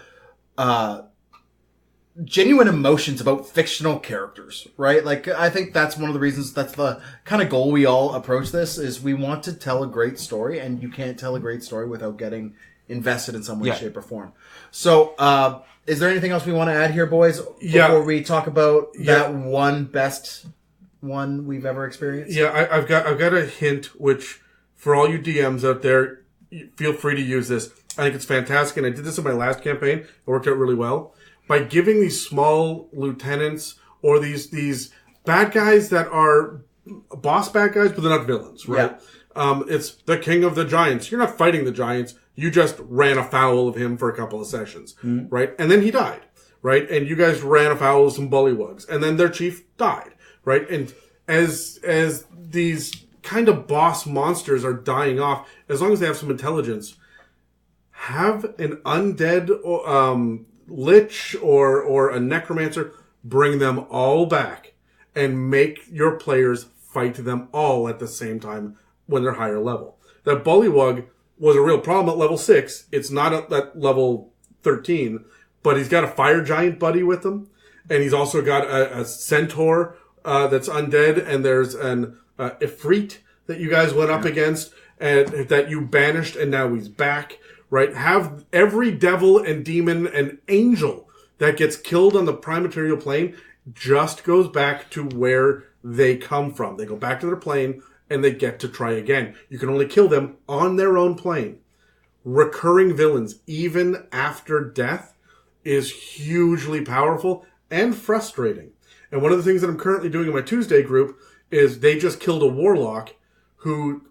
genuine emotions about fictional characters, right? Like, I think that's one of the reasons, that's the kind of goal we all approach this, is we want to tell a great story, and you can't tell a great story without getting invested in some way, shape, or form. So, is there anything else we want to add here, boys, before we talk about that one best one we've ever experienced? Yeah, I've got a hint, which for all you DMs out there, feel free to use this. I think it's fantastic, and I did this in my last campaign. It worked out really well. By giving these small lieutenants or these bad guys that are boss bad guys, but they're not villains, right? Yeah. It's the king of the giants. You're not fighting the giants. You just ran afoul of him for a couple of sessions, right? And then he died, right? And you guys ran afoul of some bullywugs, and then their chief died, right? And as these kind of boss monsters are dying off, as long as they have some intelligence, have an undead lich or a necromancer bring them all back and make your players fight them all at the same time when they're higher level. That bullywug was a real problem at level 6. It's not at level 13, but he's got a fire giant buddy with him, and he's also got a centaur that's undead, and there's an Ifrit that you guys went up against and that you banished, and now he's back, right? Have every devil and demon and angel that gets killed on the prime material plane just goes back to where they come from. They go back to their plane and they get to try again. You can only kill them on their own plane. Recurring villains, even after death, is hugely powerful and frustrating. And one of the things that I'm currently doing in my Tuesday group is they just killed a warlock who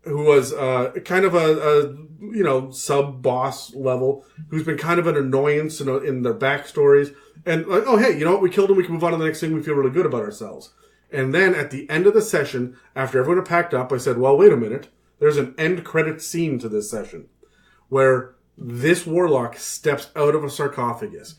was kind of a sub-boss level, who's been kind of an annoyance in their backstories. And like, oh, hey, you know what? We killed him. We can move on to the next thing. We feel really good about ourselves. And then at the end of the session, after everyone had packed up, I said, well, wait a minute. There's an end credit scene to this session where this warlock steps out of a sarcophagus,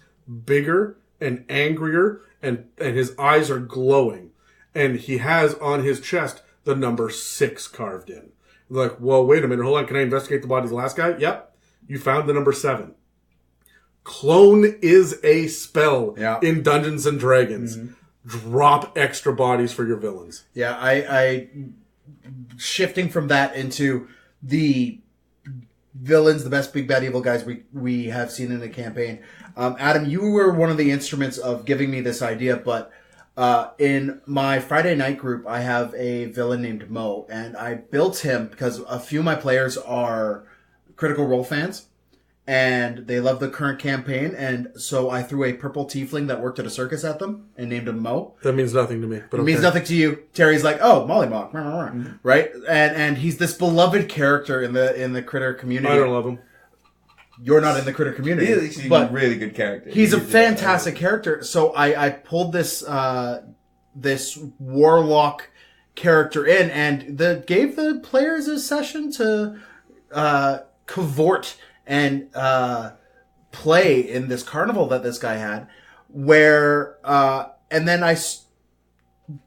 bigger and angrier, and his eyes are glowing. And he has on his chest the number 6 carved in. Like, well, wait a minute. Hold on. Can I investigate the body of the last guy? Yep. You found the number 7. Clone is a spell in Dungeons and Dragons. Mm-hmm. Drop extra bodies for your villains. Yeah, I shifting from that into the villains, the best big bad evil guys we have seen in a campaign. Adam, you were one of the instruments of giving me this idea, but in my Friday night group, I have a villain named Mo, and I built him because a few of my players are Critical Role fans, and they love the current campaign, and so I threw a purple tiefling that worked at a circus at them and named him Mo. That means nothing to me. But it means nothing to you. Terry's like, oh, Mollymawk, right? And he's this beloved character in the critter community. I don't love him. You're not in the critter community, He's but a really good character. He's a fantastic character. So I pulled this this warlock character in and gave the players a session to cavort and play in this carnival that this guy had, where and then I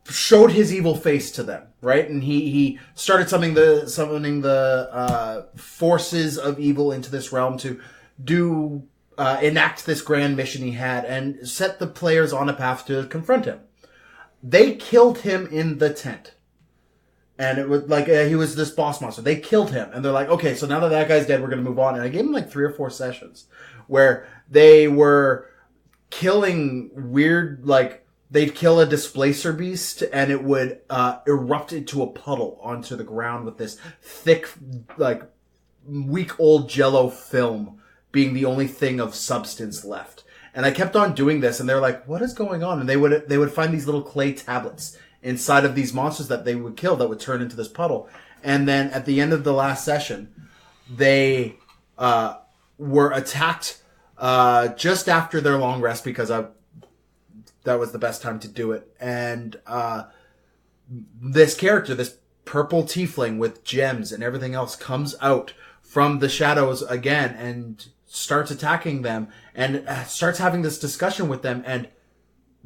showed his evil face to them, right? And he started summoning the forces of evil into this realm to enact this grand mission he had and set the players on a path to confront him. They killed him in the tent. And it was like, he was this boss monster. They killed him. And they're like, okay, so now that guy's dead, we're going to move on. And I gave him like 3 or 4 sessions where they were killing weird, like, they'd kill a displacer beast and it would erupt into a puddle onto the ground with this thick, like, week-old Jell-O film being the only thing of substance left. And I kept on doing this, and they're like, what is going on? And they would find these little clay tablets inside of these monsters that they would kill that would turn into this puddle. And then at the end of the last session, they were attacked just after their long rest because that was the best time to do it. And this character, this purple tiefling with gems and everything else, comes out from the shadows again and starts attacking them and starts having this discussion with them. And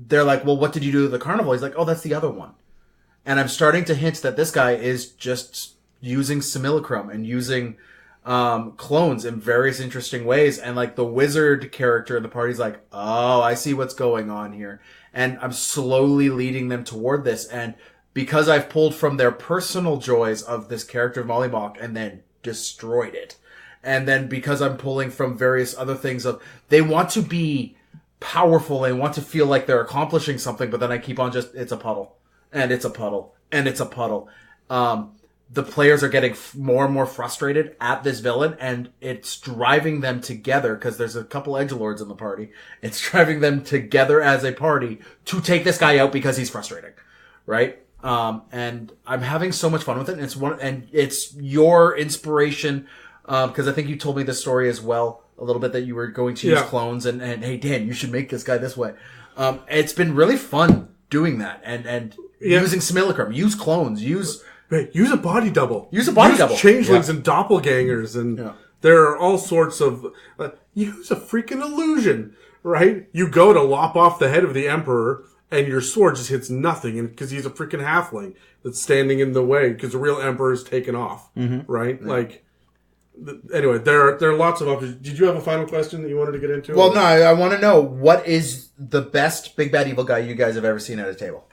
they're like, well, what did you do at the carnival? He's like, oh, that's the other one. And I'm starting to hint that this guy is just using simulacrum and using clones in various interesting ways. And like the wizard character in the party's like, oh, I see what's going on here. And I'm slowly leading them toward this. And because I've pulled from their personal joys of this character of Mollymawk and then destroyed it. And then because I'm pulling from various other things of, they want to be powerful, they want to feel like they're accomplishing something, but then I keep on just, it's a puddle. And it's a puddle. And it's a puddle. The players are getting more and more frustrated at this villain, and it's driving them together, because there's a couple edgelords in the party. It's driving them together as a party to take this guy out because he's frustrating. Right? And I'm having so much fun with it, and it's your inspiration, because I think you told me this story as well, a little bit, that you were going to use clones, and hey, Dan, you should make this guy this way. It's been really fun doing that, and using simulacrum, use clones, use a body double. Use a body double. Changelings and doppelgangers, and there are all sorts of... use a freaking illusion, right? You go to lop off the head of the Emperor, and your sword just hits nothing, because he's a freaking halfling that's standing in the way, because the real Emperor's taken off, right? Yeah. Like... Anyway, there are lots of options. Did you have a final question that you wanted to get into? Well, no, I want to know, what is the best big bad evil guy you guys have ever seen at a table?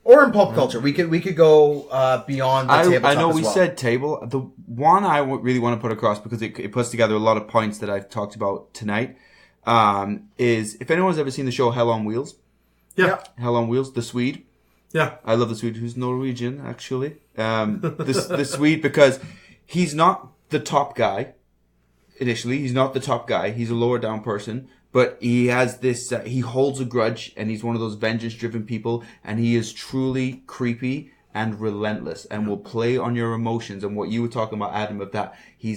Or in pulp culture. We could go beyond the tabletop. I know as we well. said table. The one I really want to put across, because it puts together a lot of points that I've talked about tonight, is if anyone's ever seen the show Hell on Wheels. Yeah. Hell on Wheels, the Swede. Yeah. I love the Swede, who's Norwegian, actually. The Swede, because... he's not the top guy. Initially, he's not the top guy. He's a lower down person, but he has this. He holds a grudge, and he's one of those vengeance-driven people. And he is truly creepy and relentless, and will play on your emotions. And what you were talking about, Adam, of that, he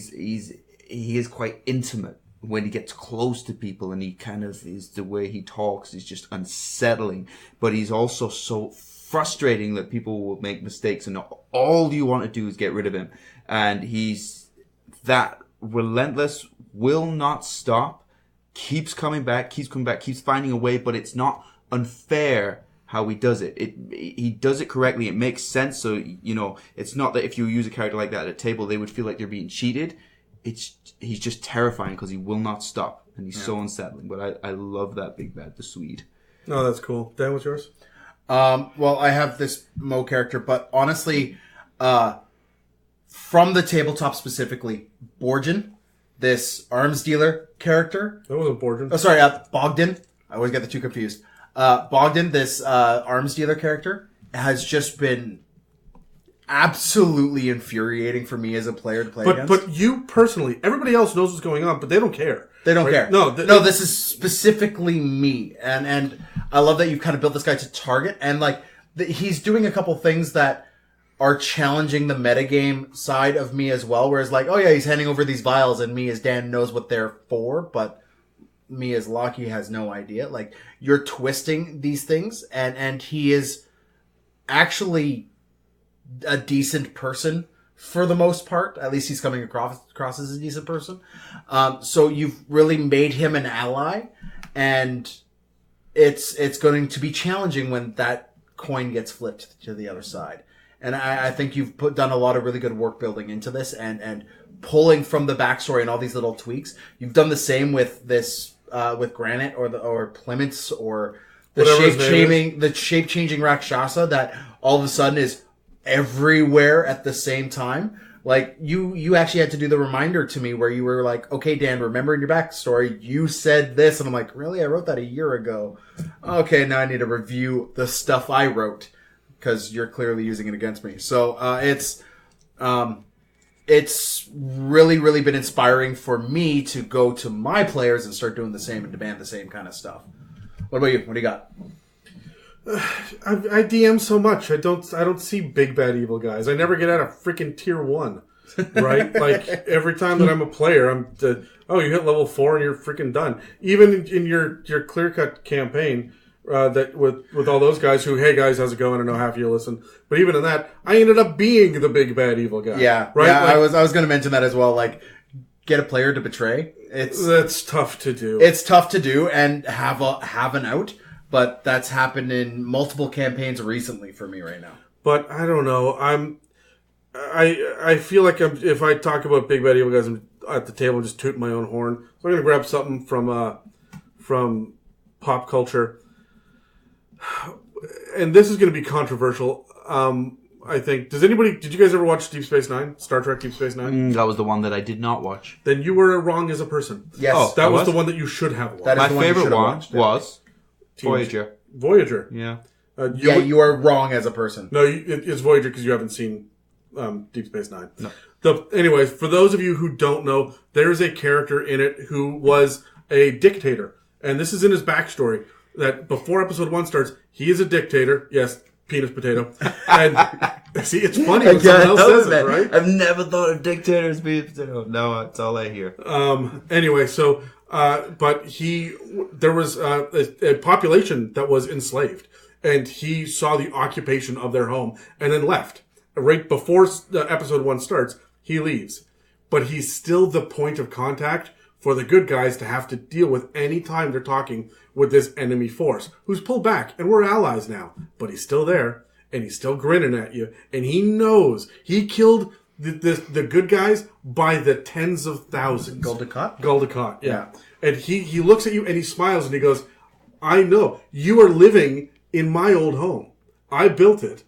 is quite intimate when he gets close to people, and he kind of is the way he talks is just unsettling. But he's also so frustrating that people will make mistakes, and all you want to do is get rid of him. And he's that relentless, will not stop, keeps coming back, keeps finding a way, but it's not unfair how he does it. He does it correctly. It makes sense. So, it's not that if you use a character like that at a table, they would feel like they're being cheated. He's just terrifying because he will not stop, and he's so unsettling. But I love that big bad, the Swede. Oh, that's cool. Dan, what's yours? Well, I have this Mo character, but honestly, from the tabletop specifically, Borgin, this arms dealer character. That wasn't Borgin. Oh, sorry, Bogdan. I always get the two confused. Bogdan, this arms dealer character, has just been absolutely infuriating for me as a player to play against. But you personally, everybody else knows what's going on, but they don't care. They don't care. No, this is specifically me, and I love that you've kind of built this guy to target, and like he's doing a couple things that are challenging the metagame side of me as well. Whereas like, oh yeah, he's handing over these vials, and me as Dan knows what they're for, but me as Lockie has no idea. Like you're twisting these things, and he is actually a decent person. For the most part, at least he's coming across as a decent person. So you've really made him an ally, and it's going to be challenging when that coin gets flipped to the other side. And I think you've done a lot of really good work building into this and pulling from the backstory and all these little tweaks. You've done the same with this with Granite or Plymouths or the shape changing Rakshasa that all of a sudden is everywhere at the same time. Like you actually had to do the reminder to me where you were like, okay, Dan, remember in your backstory you said this, and I'm like, really? I wrote that a year ago. Okay, now I need to review the stuff I wrote because you're clearly using it against me. So it's really, really been inspiring for me to go to my players and start doing the same and demand the same kind of stuff. What about you? What do you got? I DM so much. I don't see big bad evil guys. I never get out of freaking tier 1, right? Like every time that I'm a player, you hit level 4 and you're freaking done. Even in your clear cut campaign, that with all those guys who, hey guys, how's it going? I know half of you listen, but even in that, I ended up being the big bad evil guy. Yeah, right. Yeah, like, I was going to mention that as well. Like, get a player to betray. That's tough to do. It's tough to do and have an out. But that's happened in multiple campaigns recently for me right now. But I don't know. I feel like if I talk about big bad evil guys, I'm at the table just tooting my own horn. So I'm going to grab something from pop culture, and this is going to be controversial. I think. Did you guys ever watch Deep Space Nine? Star Trek Deep Space Nine? That was the one that I did not watch. Then you were wrong as a person. Yes, that was the one that you should have watched. My favorite one was Voyager. Yeah. You are wrong as a person. No, it's Voyager because you haven't seen Deep Space Nine. No. Anyways, for those of you who don't know, there is a character in it who was a dictator. And this is in his backstory, that before episode 1 starts, he is a dictator. Yes, penis potato. And see, it's funny when someone else says it, right? I've never thought of dictators being potato. No, that's all I hear. Anyway, so... but there was a population that was enslaved, and he saw the occupation of their home and then left. Right before episode 1 starts, he leaves. But he's still the point of contact for the good guys to have to deal with any time they're talking with this enemy force, who's pulled back, and we're allies now. But he's still there, and he's still grinning at you, and he knows he killed the good guys by the tens of thousands. Gul Dukat, yeah. And he looks at you and he smiles and he goes, I know, you are living in my old home. I built it.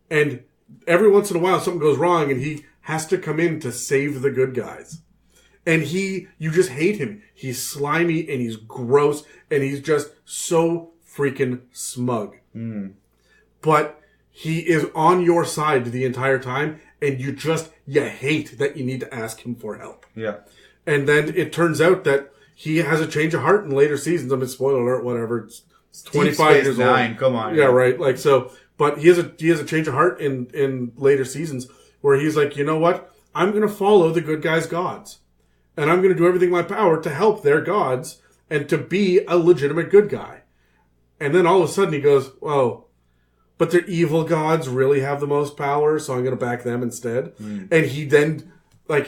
And every once in a while something goes wrong and he has to come in to save the good guys. And you just hate him. He's slimy and he's gross and he's just so freaking smug. But he is on your side the entire time. And you hate that you need to ask him for help. Yeah. And then it turns out that he has a change of heart in later seasons. I mean, spoiler alert, whatever. It's 25 years old. Come on. Yeah, right. Like, so, but he has a change of heart in later seasons where he's like, you know what? I'm going to follow the good guys' gods. And I'm going to do everything in my power to help their gods and to be a legitimate good guy. And then all of a sudden he goes, whoa. But their evil gods really have the most power, so I'm going to back them instead. And he then,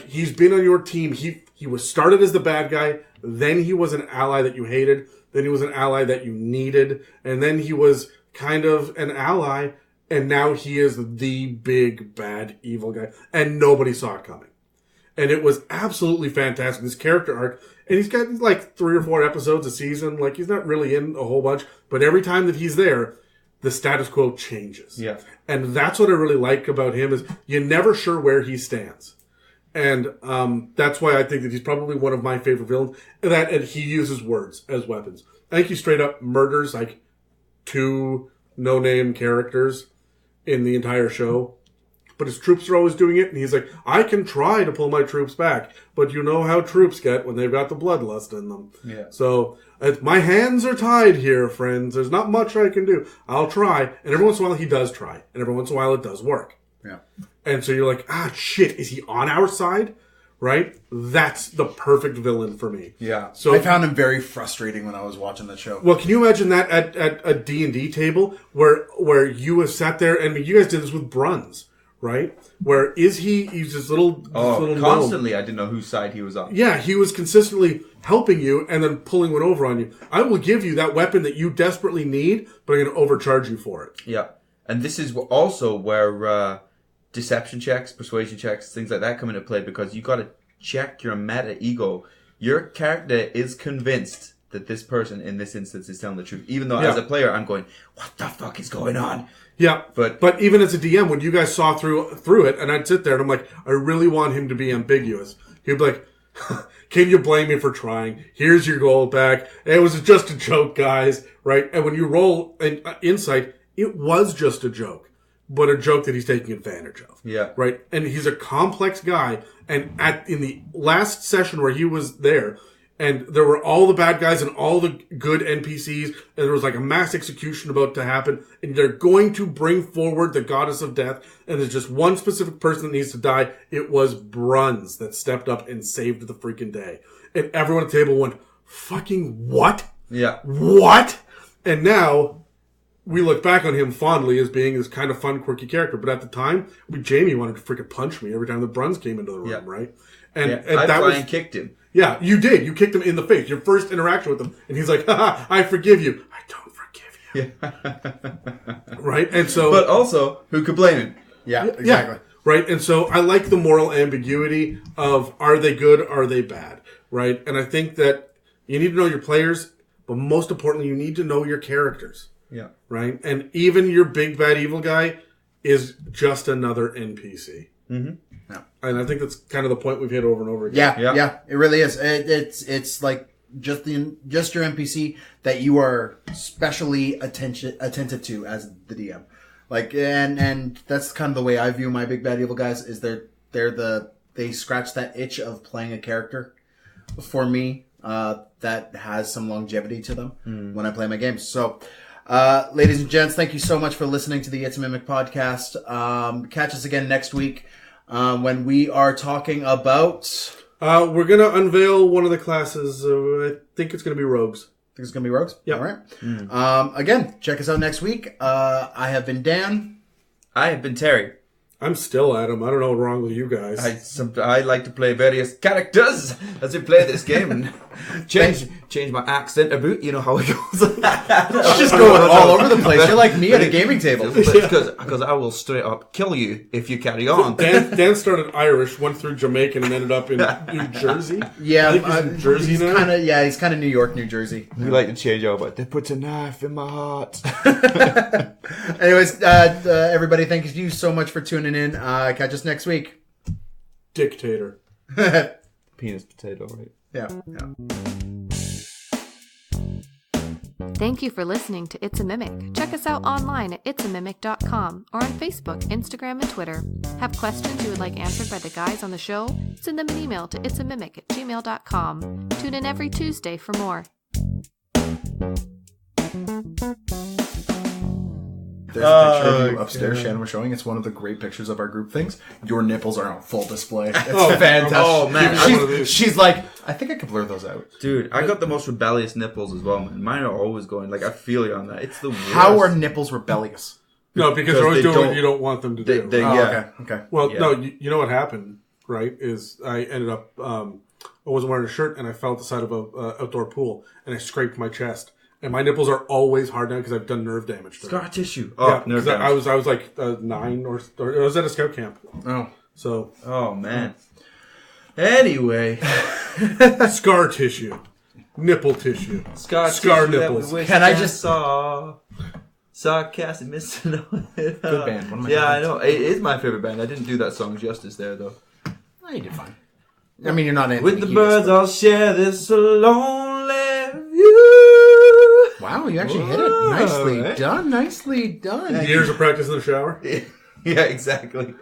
he's been on your team. He was started as the bad guy. Then he was an ally that you hated. Then he was an ally that you needed. And then he was kind of an ally. And now he is the big, bad, evil guy. And nobody saw it coming. And it was absolutely fantastic. This character arc. And he's got 3 or 4 episodes a season. He's not really in a whole bunch. But every time that he's there... the status quo changes. Yeah. And that's what I really like about him is you're never sure where he stands. And that's why I think that he's probably one of my favorite villains. And he uses words as weapons. I think he straight up murders like 2 no-name characters in the entire show. But his troops are always doing it, and he's like, I can try to pull my troops back, but you know how troops get when they've got the bloodlust in them. Yeah. So, my hands are tied here, friends. There's not much I can do. I'll try. And every once in a while, he does try. And every once in a while, it does work. Yeah. And so you're like, shit, is he on our side? Right? That's the perfect villain for me. Yeah. So I found him very frustrating when I was watching the show. Well, can you imagine that at a D&D table where you have sat there, and you guys did this with Bruns, right? Where he's this little constantly gnome. I didn't know whose side he was on. Yeah, he was consistently helping you and then pulling one over on you. I will give you that weapon that you desperately need, but I'm going to overcharge you for it. Yeah. And this is also where deception checks, persuasion checks, things like that come into play, because you got to check your meta ego. Your character is convinced that this person in this instance is telling the truth, even though as a player I'm going, what the fuck is going on? Yeah, but even as a DM, when you guys saw through it, and I'd sit there and I'm like, I really want him to be ambiguous. He'd be like, can you blame me for trying? Here's your gold back. It was just a joke, guys, right? And when you roll an insight, it was just a joke, but a joke that he's taking advantage of. Yeah. Right? And he's a complex guy, and in the last session where he was there, and there were all the bad guys and all the good NPCs, and there was like a mass execution about to happen, and they're going to bring forward the goddess of death, and there's just one specific person that needs to die. It was Bruns that stepped up and saved the freaking day. And everyone at the table went, fucking what? Yeah. What? And now we look back on him fondly as being this kind of fun, quirky character. But at the time, Jamie wanted to freaking punch me every time the Bruns came into the room, right? And I kicked him. Yeah, you did. You kicked him in the face. Your first interaction with him. And he's like, haha, I forgive you. I don't forgive you. Yeah. Right? And so... But also, who could blame him? Yeah, exactly. Yeah, right? And so I like the moral ambiguity of, are they good, are they bad? Right? And I think that you need to know your players, but most importantly, you need to know your characters. Yeah. Right? And even your big, bad, evil guy is just another NPC. Mm-hmm. Yeah. And I think that's kind of the point we've hit over and over again. Yeah, it really is. It's like just your NPC that you are specially attentive to as the DM. Like, and that's kind of the way I view my big bad evil guys. Is they scratch that itch of playing a character for me that has some longevity to them when I play my games. So. Ladies and gents, thank you so much for listening to the It's a Mimic podcast. Catch us again next week when we are talking about... we're going to unveil one of the classes. I think it's going to be Rogues. Think it's going to be Rogues? Yeah. All right. Again, check us out next week. I have been Dan. I have been Terry. I'm still Adam. I don't know what's wrong with you guys. I like to play various characters as we play this game and change my accent a bit. You know how it goes. It's just going all over the place. You're like me at a gaming table. Because I will straight up kill you if you carry on. Dan started Irish, went through Jamaican, and ended up in New Jersey. Yeah, I think he's in Jersey now. He's kind of New York, New Jersey. We like to change over. They put a knife in my heart. Anyways, everybody, thank you so much for tuning in. Catch us next week. Dictator. Penis potato, right? Yeah. Thank you for listening to It's a Mimic. Check us out online at itsamimic.com or on Facebook, Instagram, and Twitter. Have questions you would like answered by the guys on the show? Send them an email to itsamimic@gmail.com. Tune in every Tuesday for more. There's a picture of you upstairs Shannon was showing. It's one of the great pictures of our group things. Your nipples are on full display. It's fantastic. Oh, man. She's like, I think I could blur those out. Dude, I got the most rebellious nipples as well, man. Mine are always going, like, I feel you on that. It's the worst. How are nipples rebellious? No, because they're always doing what you don't want them to do. Okay. Well, no, you know what happened, right, is I ended up, I wasn't wearing a shirt, and I fell at the side of a outdoor pool, and I scraped my chest. And my nipples are always hard now because I've done nerve damage to them. Scar tissue. Oh, nerve damage. I was like 9 or I was at a scout camp. Oh. So. Oh, man. Anyway. Scar tissue. Nipple tissue. Scar tissue nipples. Can I just... Sarcastic Mr. Good band. One of my Yeah, I favorites. know. It is my favorite band. I didn't do that song justice there, though. Oh, you did fine. I mean, you're not Anthony With the Kiedis, birds, but- I'll share this lonely view. Wow, you actually hit it. Whoa, Nicely right? done. Nicely done. Years of practice in the shower. Yeah, exactly.